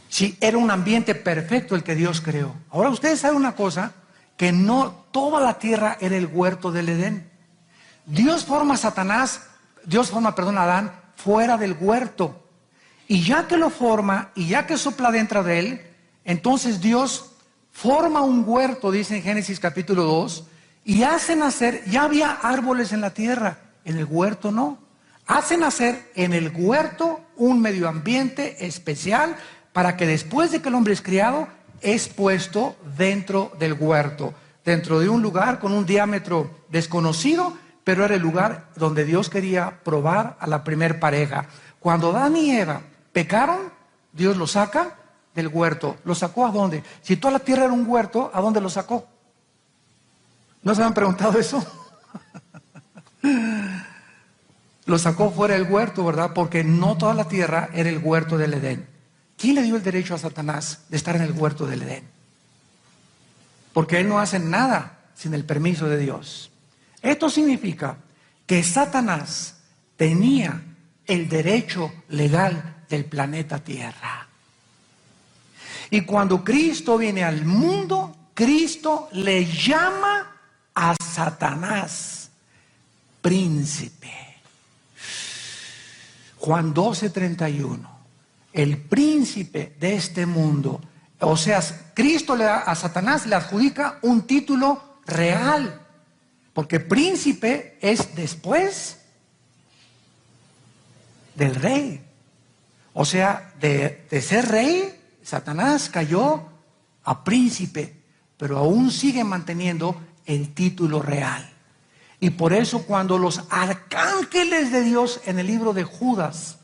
Si era un ambiente perfecto el que Dios creó. Ahora ustedes saben una cosa, que no toda la tierra era el huerto del Edén. Dios forma a Adán fuera del huerto. Y ya que lo forma, y ya que sopla dentro de él, entonces Dios forma un huerto, dice en Génesis capítulo 2, y hace nacer, ya había árboles en la tierra, en el huerto no. Hace nacer en el huerto un medio ambiente especial para que después de que el hombre es criado, es puesto dentro del huerto, dentro de un lugar con un diámetro desconocido, pero era el lugar donde Dios quería probar a la primer pareja. Cuando Adán y Eva pecaron, Dios los saca del huerto. ¿Los sacó a dónde? Si toda la tierra era un huerto, ¿a dónde los sacó? ¿No se han preguntado eso? Lo sacó fuera del huerto, ¿verdad? Porque no toda la tierra era el huerto del Edén. ¿Quién le dio el derecho a Satanás de estar en el huerto del Edén? Porque él no hace nada sin el permiso de Dios. Esto significa que Satanás tenía el derecho legal del planeta Tierra. Y cuando Cristo viene al mundo, Cristo le llama a Satanás príncipe. Juan 12:31, el príncipe de este mundo, o sea, Cristo le da a Satanás, le adjudica un título real, porque príncipe es después del rey. O sea, de ser rey, Satanás cayó a príncipe, pero aún sigue manteniendo el título real. Y por eso cuando los arcángeles de Dios en el libro de Judas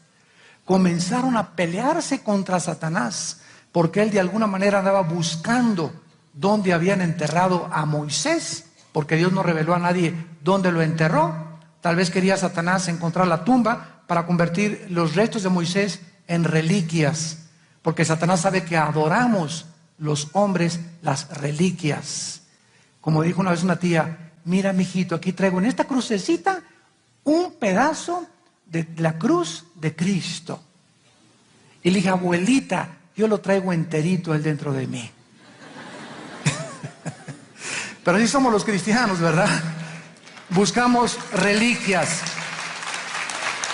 comenzaron a pelearse contra Satanás, porque él de alguna manera andaba buscando dónde habían enterrado a Moisés, porque Dios no reveló a nadie dónde lo enterró, Tal vez quería Satanás encontrar la tumba para convertir los restos de Moisés en reliquias, porque Satanás sabe que adoramos los hombres las reliquias. Como dijo una vez una tía, mira mijito, aquí traigo en esta crucecita un pedazo de la cruz de Cristo. Y le dije, abuelita, yo lo traigo enterito él dentro de mí. Pero así somos los cristianos, ¿verdad? Buscamos reliquias.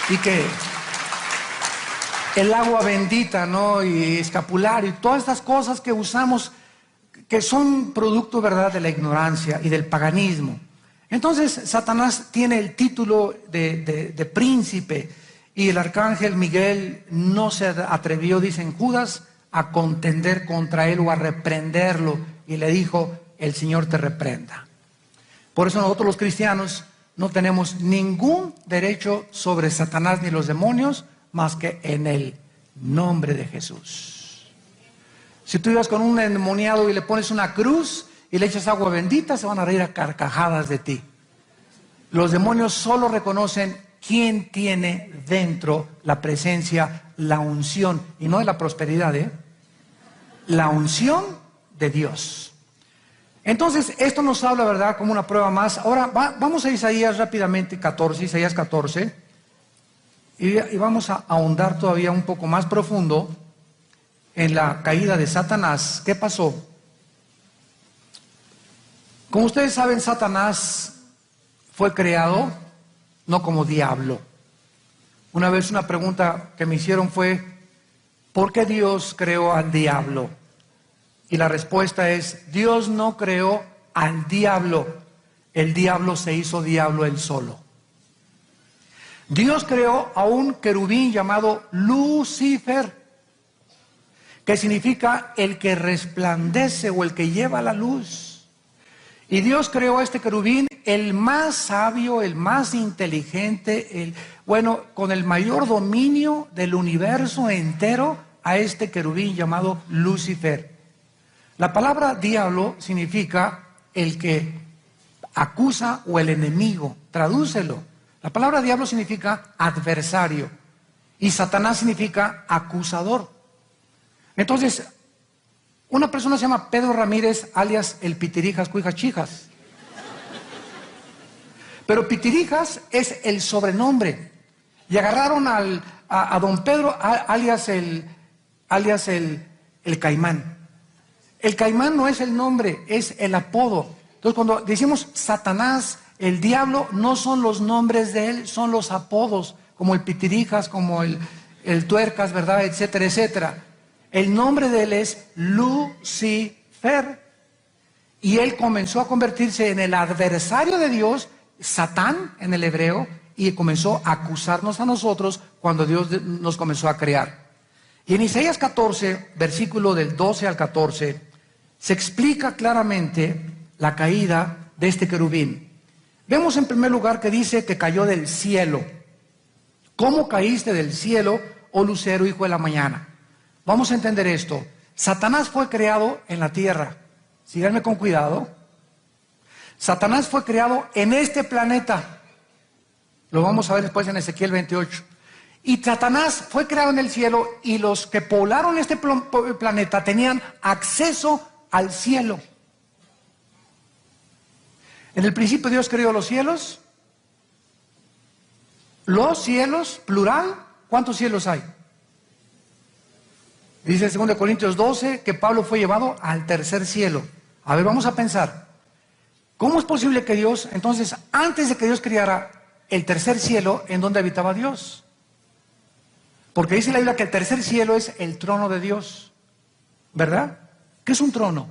Y que el agua bendita, ¿no? Y escapulario, y todas estas cosas que usamos, que son producto, ¿verdad?, de la ignorancia y del paganismo. Entonces, Satanás tiene el título de príncipe, y el arcángel Miguel no se atrevió, dicen Judas, a contender contra él o a reprenderlo, y le dijo, el Señor te reprenda. Por eso nosotros los cristianos no tenemos ningún derecho sobre Satanás ni los demonios, más que en el nombre de Jesús. Si tú ibas con un endemoniado y le pones una cruz y le echas agua bendita, se van a reír a carcajadas de ti. Los demonios solo reconocen quién tiene dentro la presencia, la unción, y no de la prosperidad, la unción de Dios. Entonces, esto nos habla, ¿verdad?, como una prueba más. Ahora, vamos a Isaías rápidamente, Isaías 14, y vamos a ahondar todavía un poco más profundo en la caída de Satanás. ¿Qué pasó? Como ustedes saben, Satanás fue creado no como diablo. Una vez una pregunta que me hicieron fue, ¿por qué Dios creó al diablo? Y la respuesta es, Dios no creó al diablo, el diablo se hizo diablo él solo. Dios creó a un querubín llamado Lucifer, que significa el que resplandece o el que lleva la luz. Y Dios creó a este querubín, el más sabio, el más inteligente, con el mayor dominio del universo entero, a este querubín llamado Lucifer. La palabra diablo significa el que acusa o el enemigo. Tradúcelo. La palabra diablo significa adversario y Satanás significa acusador. Entonces, una persona se llama Pedro Ramírez, alias el Pitirijas Cuijachijas. Pero Pitirijas es el sobrenombre. Y agarraron a don Pedro, alias el Caimán. El Caimán no es el nombre, es el apodo. Entonces, cuando decimos Satanás, el diablo, no son los nombres de él, son los apodos, como el Pitirijas, como el Tuercas, ¿verdad?, etcétera, etcétera. El nombre de él es Lucifer. Y él comenzó a convertirse en el adversario de Dios, Satán en el hebreo, y comenzó a acusarnos a nosotros cuando Dios nos comenzó a crear. Y en Isaías 14, versículo del 12 al 14, se explica claramente la caída de este querubín. Vemos en primer lugar que dice que cayó del cielo. ¿Cómo caíste del cielo, oh lucero, hijo de la mañana? Vamos a entender esto. Satanás fue creado en la tierra. Síganme con cuidado. Satanás fue creado en este planeta. Lo vamos a ver después en Ezequiel 28. Y Satanás fue creado en el cielo y los que poblaron este planeta tenían acceso al cielo. En el principio Dios creó los cielos. Los cielos, plural, ¿cuántos cielos hay? Dice en 2 Corintios 12 que Pablo fue llevado al tercer cielo. A ver, vamos a pensar. ¿Cómo es posible que Dios, entonces, antes de que Dios creara el tercer cielo, en donde habitaba Dios? Porque dice la Biblia que el tercer cielo es el trono de Dios, ¿verdad? ¿Qué es un trono?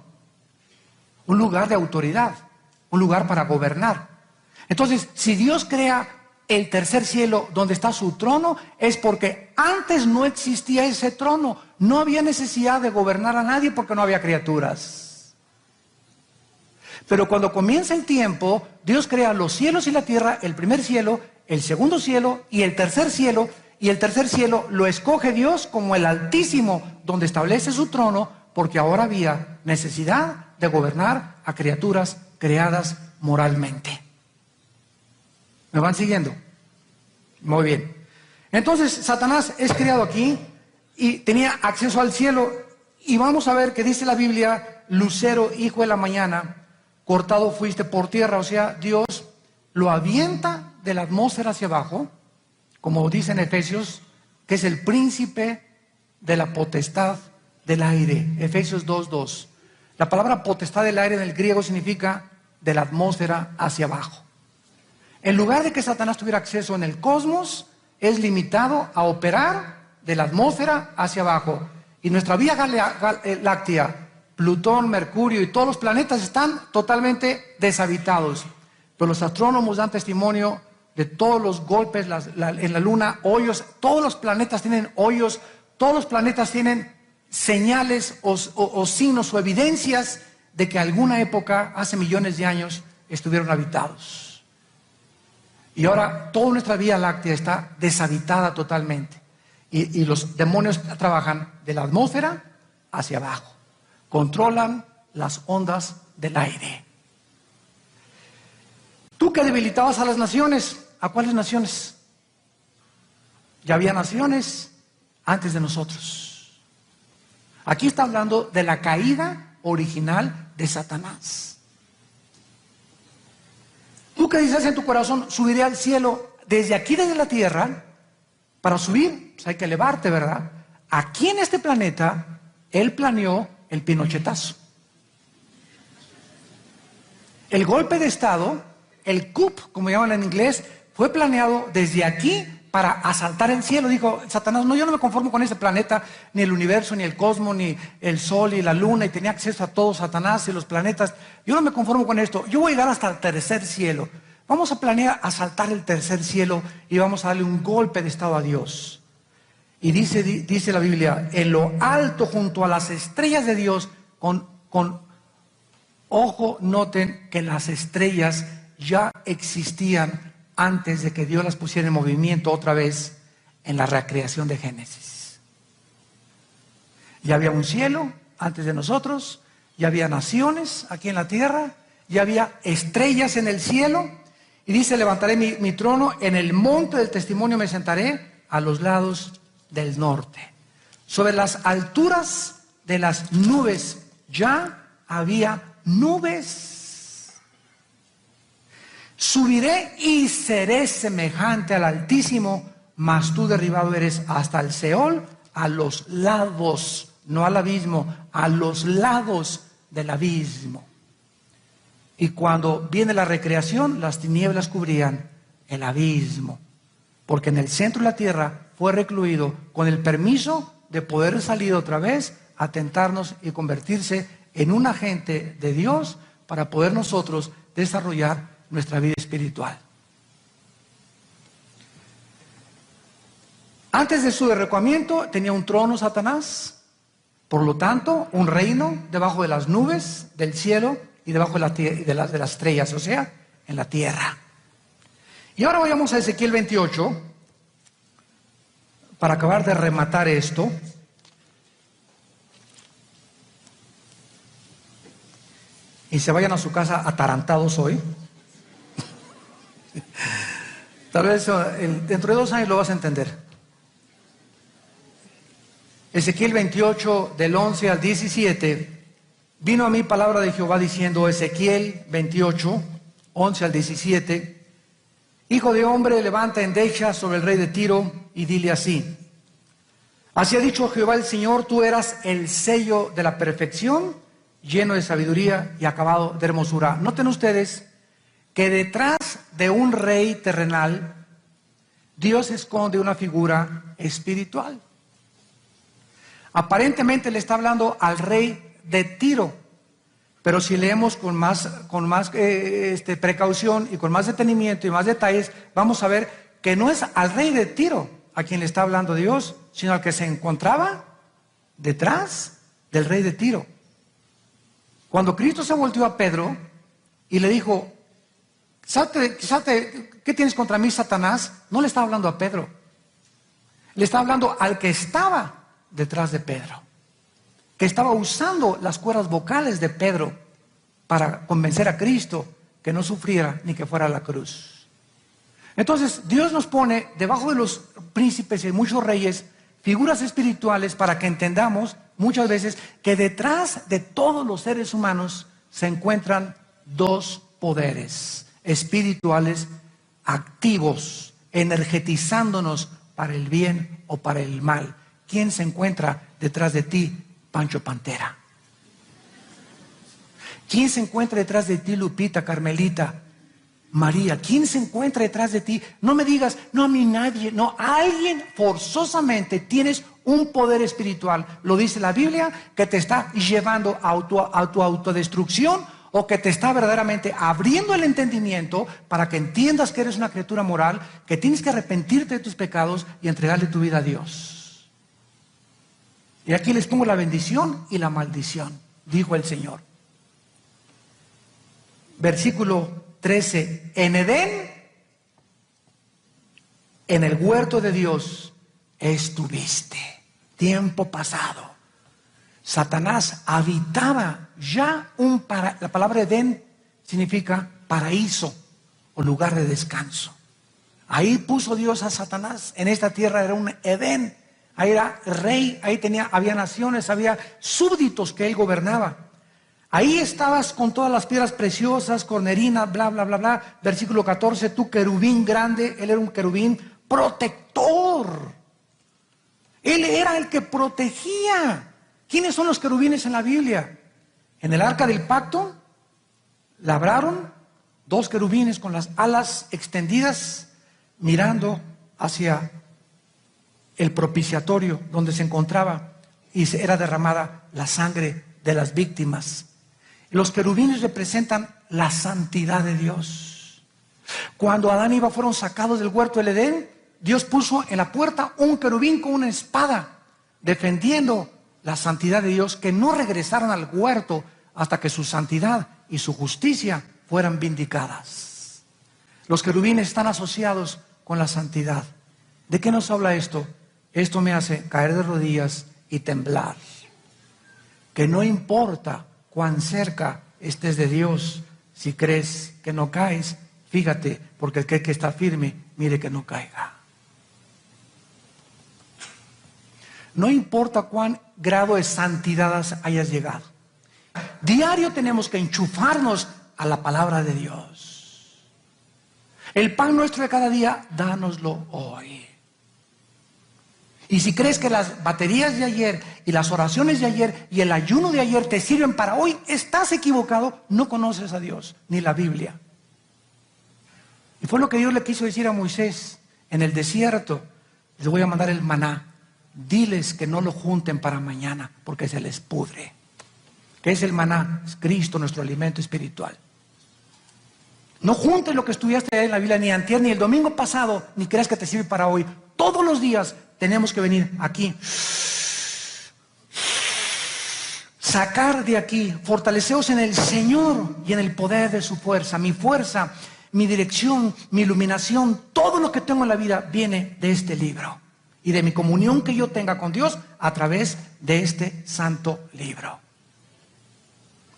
Un lugar de autoridad, un lugar para gobernar. Entonces, si Dios crea el tercer cielo donde está su trono, es porque antes no existía ese trono. No había necesidad de gobernar a nadie porque no había criaturas. Pero cuando comienza el tiempo, Dios crea los cielos y la tierra, el primer cielo, el segundo cielo y el tercer cielo. Y el tercer cielo lo escoge Dios como el Altísimo, donde establece su trono, porque ahora había necesidad de gobernar a criaturas creadas moralmente. ¿Me van siguiendo? Muy bien. Entonces, Satanás es criado aquí y tenía acceso al cielo. Y vamos a ver que dice la Biblia, lucero, hijo de la mañana, cortado fuiste por tierra. O sea, Dios lo avienta de la atmósfera hacia abajo, como dice en Efesios, que es el príncipe de la potestad del aire. Efesios 2:2. La palabra potestad del aire en el griego significa de la atmósfera hacia abajo. En lugar de que Satanás tuviera acceso en el cosmos, es limitado a operar de la atmósfera hacia abajo. Y nuestra Vía Láctea, Plutón, Mercurio y todos los planetas están totalmente deshabitados. Pero los astrónomos dan testimonio de todos los golpes en la Luna, hoyos. Todos los planetas tienen hoyos, todos los planetas tienen señales o signos o evidencias de que alguna época, hace millones de años, estuvieron habitados. Y ahora toda nuestra Vía Láctea está deshabitada totalmente. Y los demonios trabajan de la atmósfera hacia abajo. Controlan las ondas del aire. Tú que debilitabas a las naciones, ¿a cuáles naciones? Ya había naciones antes de nosotros. Aquí está hablando de la caída original de Satanás. Tú que dices en tu corazón, subiré al cielo desde aquí, desde la tierra, para subir, pues hay que elevarte, ¿verdad? Aquí en este planeta, él planeó el pinochetazo. El golpe de estado, el coup, como llaman en inglés, fue planeado desde aquí para asaltar el cielo. Dijo Satanás, no, yo no me conformo con ese planeta, ni el universo, ni el cosmos, ni el sol y la luna, y tenía acceso a todo Satanás y los planetas. Yo no me conformo con esto, yo voy a llegar hasta el tercer cielo. Vamos a planear asaltar el tercer cielo y vamos a darle un golpe de estado a Dios. Y dice la Biblia, en lo alto junto a las estrellas de Dios, ojo, noten que las estrellas ya existían antes de que Dios las pusiera en movimiento otra vez en la recreación de Génesis. Ya había un cielo antes de nosotros, ya había naciones aquí en la tierra, ya había estrellas en el cielo. Y dice, levantaré mi trono, en el monte del testimonio me sentaré a los lados del norte. Sobre las alturas de las nubes ya había nubes. Subiré y seré semejante al Altísimo, mas tú derribado eres hasta el Seol, a los lados, no al abismo, a los lados del abismo. Y cuando viene la recreación, las tinieblas cubrían el abismo, porque en el centro de la tierra fue recluido con el permiso de poder salir otra vez a tentarnos y convertirse en un agente de Dios para poder nosotros desarrollar nuestra vida espiritual. Antes de su derrocamiento tenía un trono Satanás, por lo tanto un reino debajo de las nubes del cielo y debajo de las estrellas, o sea, en la tierra. Y ahora vayamos a Ezequiel 28, para acabar de rematar esto. Y se vayan a su casa atarantados hoy. Tal vez dentro de 2 años lo vas a entender. Ezequiel 28, del 11 al 17. Vino a mí palabra de Jehová diciendo, Ezequiel 28, 11 al 17, hijo de hombre, levanta endecha sobre el rey de Tiro y dile así, así ha dicho Jehová el Señor, tú eras el sello de la perfección, lleno de sabiduría y acabado de hermosura. Noten ustedes que detrás de un rey terrenal, Dios esconde una figura espiritual. Aparentemente le está hablando al rey de Tiro, pero si leemos con más precaución y con más detenimiento y más detalles, vamos a ver que no es al rey de Tiro a quien le está hablando Dios, sino al que se encontraba detrás del rey de Tiro. Cuando Cristo se volteó a Pedro y le dijo, salte, ¿qué tienes contra mí, Satanás? No le estaba hablando a Pedro, le estaba hablando al que estaba detrás de Pedro, que estaba usando las cuerdas vocales de Pedro para convencer a Cristo que no sufriera ni que fuera a la cruz. Entonces, Dios nos pone debajo de los príncipes y muchos reyes figuras espirituales para que entendamos muchas veces que detrás de todos los seres humanos se encuentran dos poderes espirituales activos, energetizándonos para el bien o para el mal. ¿Quién se encuentra detrás de ti, Pancho Pantera? ¿Quién se encuentra detrás de ti, Lupita, Carmelita, María? ¿Quién se encuentra detrás de ti? No me digas, no, a mí nadie. No, alguien forzosamente tienes un poder espiritual. Lo dice la Biblia, que te está llevando a tu autodestrucción, o que te está verdaderamente abriendo el entendimiento para que entiendas que eres una criatura moral, que tienes que arrepentirte de tus pecados y entregarle tu vida a Dios. Y aquí les pongo la bendición y la maldición, dijo el Señor. Versículo 13, en Edén, en el huerto de Dios, estuviste, tiempo pasado. Satanás habitaba ya la palabra Edén significa paraíso o lugar de descanso. Ahí puso Dios a Satanás, en esta tierra era un Edén, ahí era rey, ahí había naciones, había súbditos que él gobernaba. Ahí estabas con todas las piedras preciosas, cornerinas, bla, bla, bla, bla. Versículo 14, tú querubín grande, él era un querubín protector. Él era el que protegía. ¿Quiénes son los querubines en la Biblia? En el arca del pacto, labraron dos querubines con las alas extendidas, mirando hacia el propiciatorio donde se encontraba y era derramada la sangre de las víctimas. Los querubines representan la santidad de Dios. Cuando Adán y Eva fueron sacados del huerto del Edén, Dios puso en la puerta un querubín con una espada, defendiendo la santidad de Dios, que no regresaran al huerto hasta que su santidad y su justicia fueran vindicadas. Los querubines están asociados con la santidad. ¿De qué nos habla esto? Esto me hace caer de rodillas y temblar. Que no importa cuán cerca estés de Dios, si crees que no caes, fíjate, porque el que está firme, mire que no caiga. No importa cuán grado de santidad hayas llegado. Diario tenemos que enchufarnos a la palabra de Dios. El pan nuestro de cada día, dánoslo hoy. Y si crees que las baterías de ayer y las oraciones de ayer y el ayuno de ayer te sirven para hoy, estás equivocado, no conoces a Dios ni la Biblia. Y fue lo que Dios le quiso decir a Moisés en el desierto. Les voy a mandar el maná. Diles que no lo junten para mañana porque se les pudre. ¿Qué es el maná? Es Cristo, nuestro alimento espiritual. No juntes lo que estudiaste en la Biblia ni antier ni el domingo pasado, ni creas que te sirve para hoy. Todos los días tenemos que venir aquí, sacar de aquí, fortaleceos en el Señor y en el poder de su fuerza. Mi fuerza, mi dirección, mi iluminación, todo lo que tengo en la vida viene de este libro y de mi comunión que yo tenga con Dios a través de este santo libro.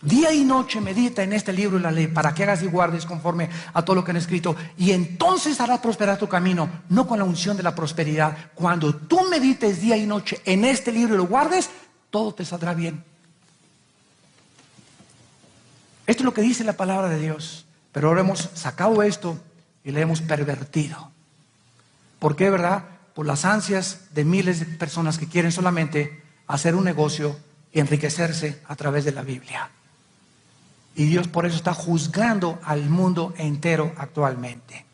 Día y noche medita en este libro y la ley para que hagas y guardes conforme a todo lo que han escrito, y entonces harás prosperar tu camino, no con la unción de la prosperidad. Cuando tú medites día y noche en este libro y lo guardes, todo te saldrá bien. Esto es lo que dice la palabra de Dios, pero ahora hemos sacado esto y le hemos pervertido. ¿Por qué, verdad? Por las ansias de miles de personas que quieren solamente hacer un negocio y enriquecerse a través de la Biblia. Y Dios por eso está juzgando al mundo entero actualmente.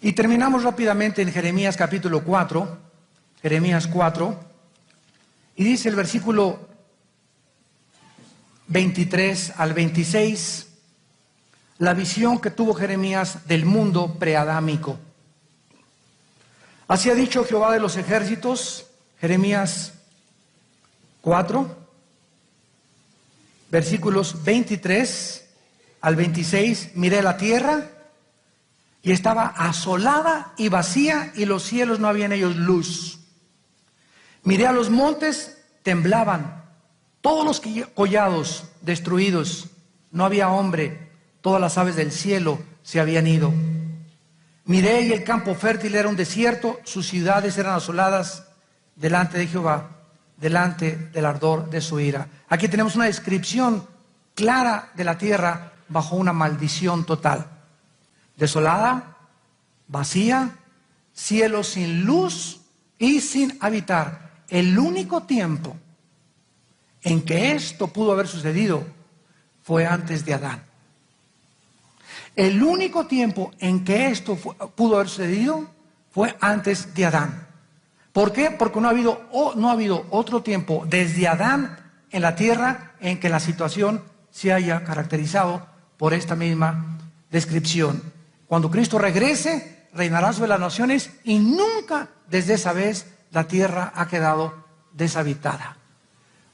Y terminamos rápidamente en Jeremías capítulo 4. Jeremías 4. Y dice el versículo 23 al 26, la visión que tuvo Jeremías del mundo preadámico. Así ha dicho Jehová de los ejércitos, Jeremías 4. Versículos 23 al 26, miré la tierra y estaba asolada y vacía y los cielos no había en ellos luz. Miré a los montes, temblaban, todos los collados destruidos, no había hombre, todas las aves del cielo se habían ido. Miré y el campo fértil era un desierto, sus ciudades eran asoladas delante de Jehová, delante del ardor de su ira. Aquí tenemos una descripción clara de la tierra bajo una maldición total. Desolada, vacía, cielo sin luz y sin habitar. El único tiempo en que esto pudo haber sucedido fue antes de Adán. El único tiempo en que esto pudo haber sucedido fue antes de Adán. ¿Por qué? Porque no ha habido otro tiempo desde Adán en la tierra en que la situación se haya caracterizado por esta misma descripción. Cuando Cristo regrese, reinará sobre las naciones y nunca desde esa vez la tierra ha quedado deshabitada.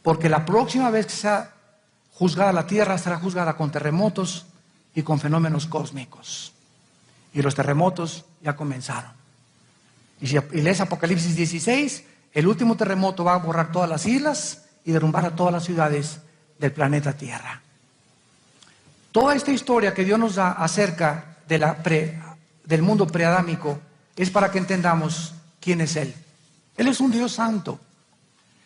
Porque la próxima vez que sea juzgada la tierra será juzgada con terremotos y con fenómenos cósmicos. Y los terremotos ya comenzaron. Y si lees Apocalipsis 16, el último terremoto va a borrar todas las islas y derrumbar a todas las ciudades del planeta Tierra. Toda esta historia que Dios nos da acerca del mundo preadámico es para que entendamos quién es Él. Él es un Dios santo.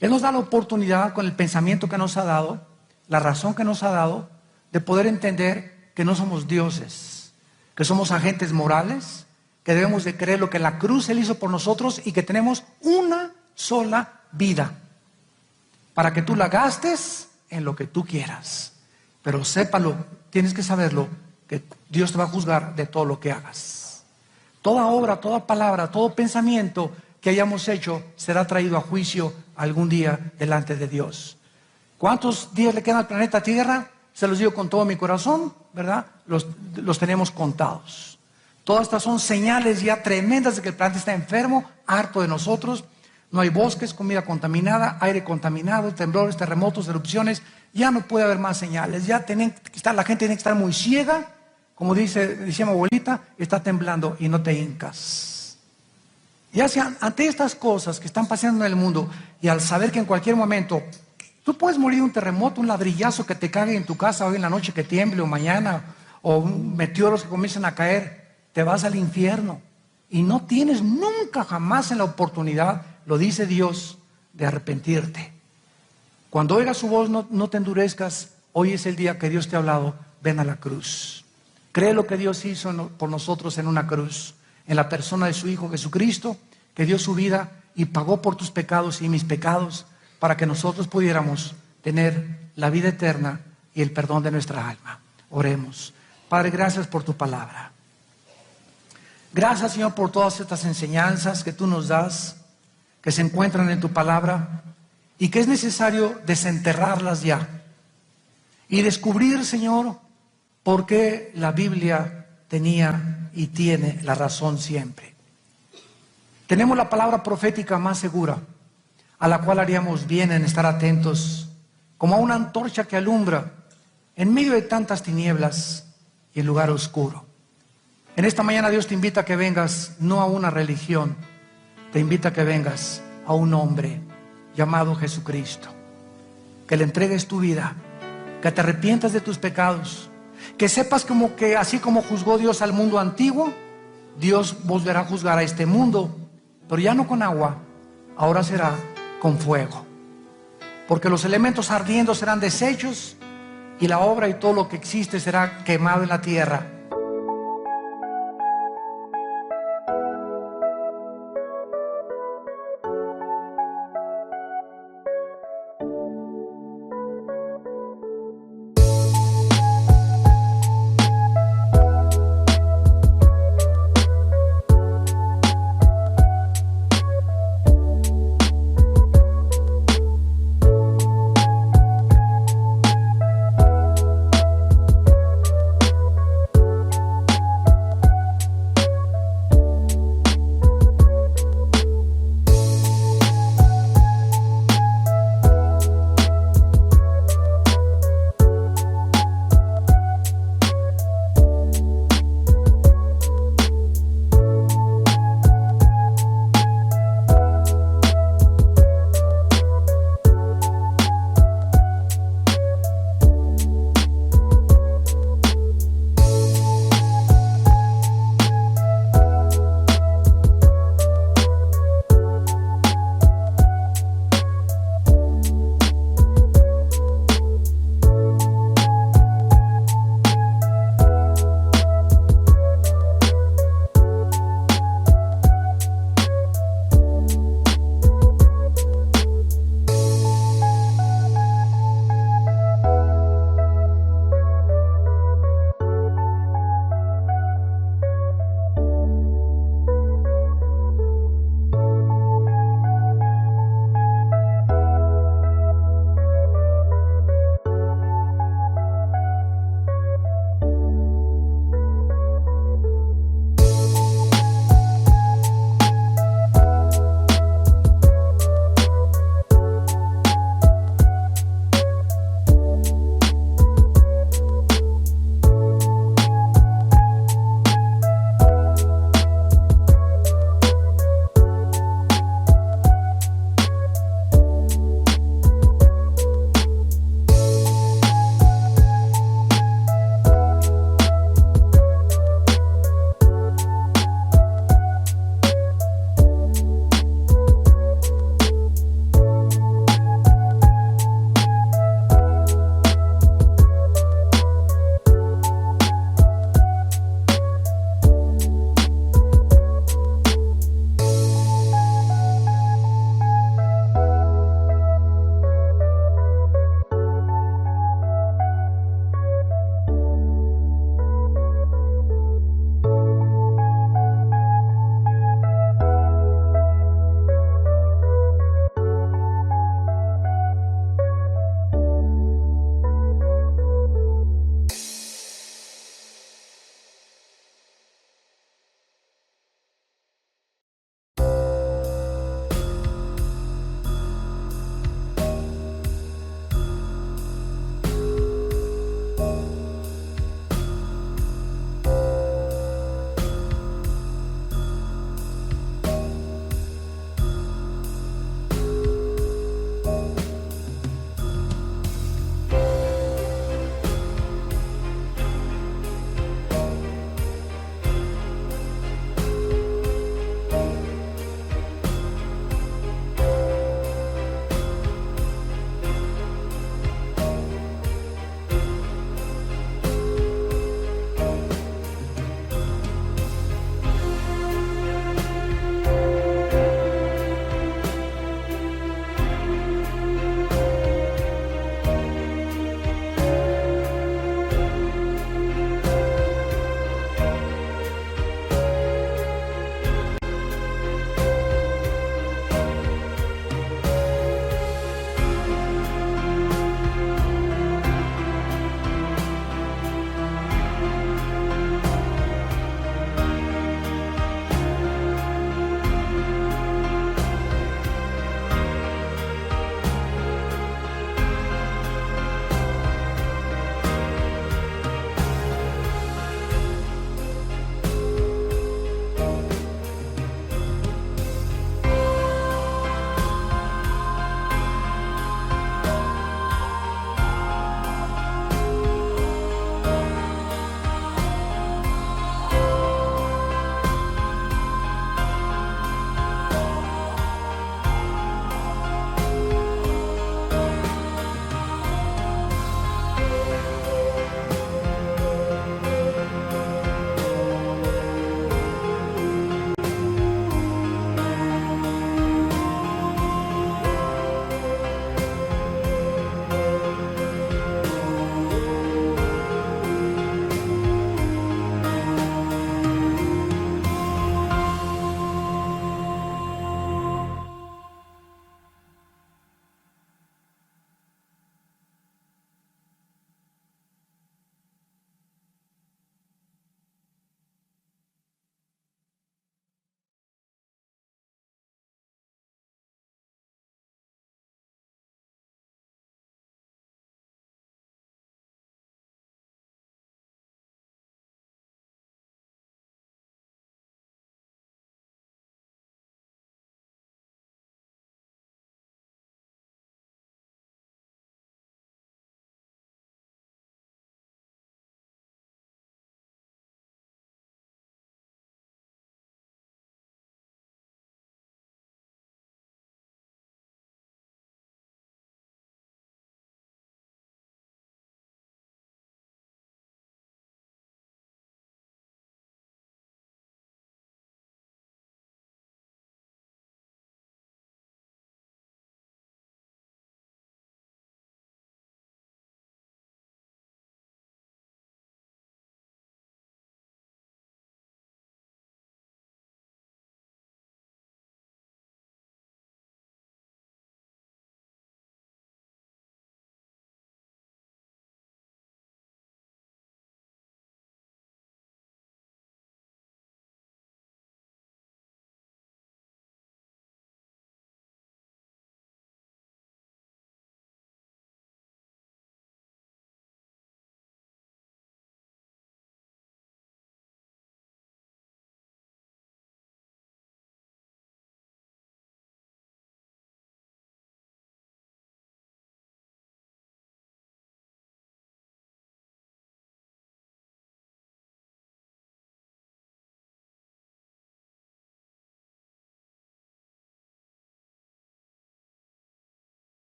Él nos da la oportunidad con el pensamiento que nos ha dado, la razón que nos ha dado, de poder entender que no somos dioses, que somos agentes morales, que debemos de creer lo que en la cruz Él hizo por nosotros y que tenemos una sola vida para que tú la gastes en lo que tú quieras. Pero sépalo, tienes que saberlo, que Dios te va a juzgar de todo lo que hagas. Toda obra, toda palabra, todo pensamiento que hayamos hecho será traído a juicio algún día delante de Dios. ¿Cuántos días le quedan al planeta Tierra? Se los digo con todo mi corazón, ¿verdad? Los tenemos contados. Todas estas son señales ya tremendas de que el planeta está enfermo, harto de nosotros. No hay bosques, comida contaminada, aire contaminado, temblores, terremotos, erupciones. Ya no puede haber más señales. Ya la gente tiene que estar muy ciega. Como decía mi abuelita, está temblando y no te hincas. Ya sea ante estas cosas que están pasando en el mundo y al saber que en cualquier momento tú puedes morir de un terremoto, un ladrillazo que te cague en tu casa hoy en la noche que tiemble o mañana, o meteoros que comiencen a caer, te vas al infierno. Y no tienes nunca jamás en la oportunidad, lo dice Dios, de arrepentirte. Cuando oigas su voz, no te endurezcas. Hoy es el día que Dios te ha hablado. Ven a la cruz. Cree lo que Dios hizo por nosotros en una cruz, en la persona de su Hijo Jesucristo, que dio su vida y pagó por tus pecados y mis pecados, para que nosotros pudiéramos tener la vida eterna y el perdón de nuestra alma. Oremos. Padre, gracias por tu palabra. Gracias, Señor, por todas estas enseñanzas que tú nos das, que se encuentran en tu palabra y que es necesario desenterrarlas ya y descubrir, Señor, por qué la Biblia tenía y tiene la razón siempre. Tenemos la palabra profética más segura, a la cual haríamos bien en estar atentos, como a una antorcha que alumbra en medio de tantas tinieblas y en lugar oscuro. En esta mañana Dios te invita a que vengas no a una religión, te invita a que vengas a un hombre llamado Jesucristo, que le entregues tu vida, que te arrepientas de tus pecados, que sepas como que así como juzgó Dios al mundo antiguo, Dios volverá a juzgar a este mundo, pero ya no con agua, ahora será con fuego, porque los elementos ardiendo serán deshechos y la obra y todo lo que existe será quemado en la tierra.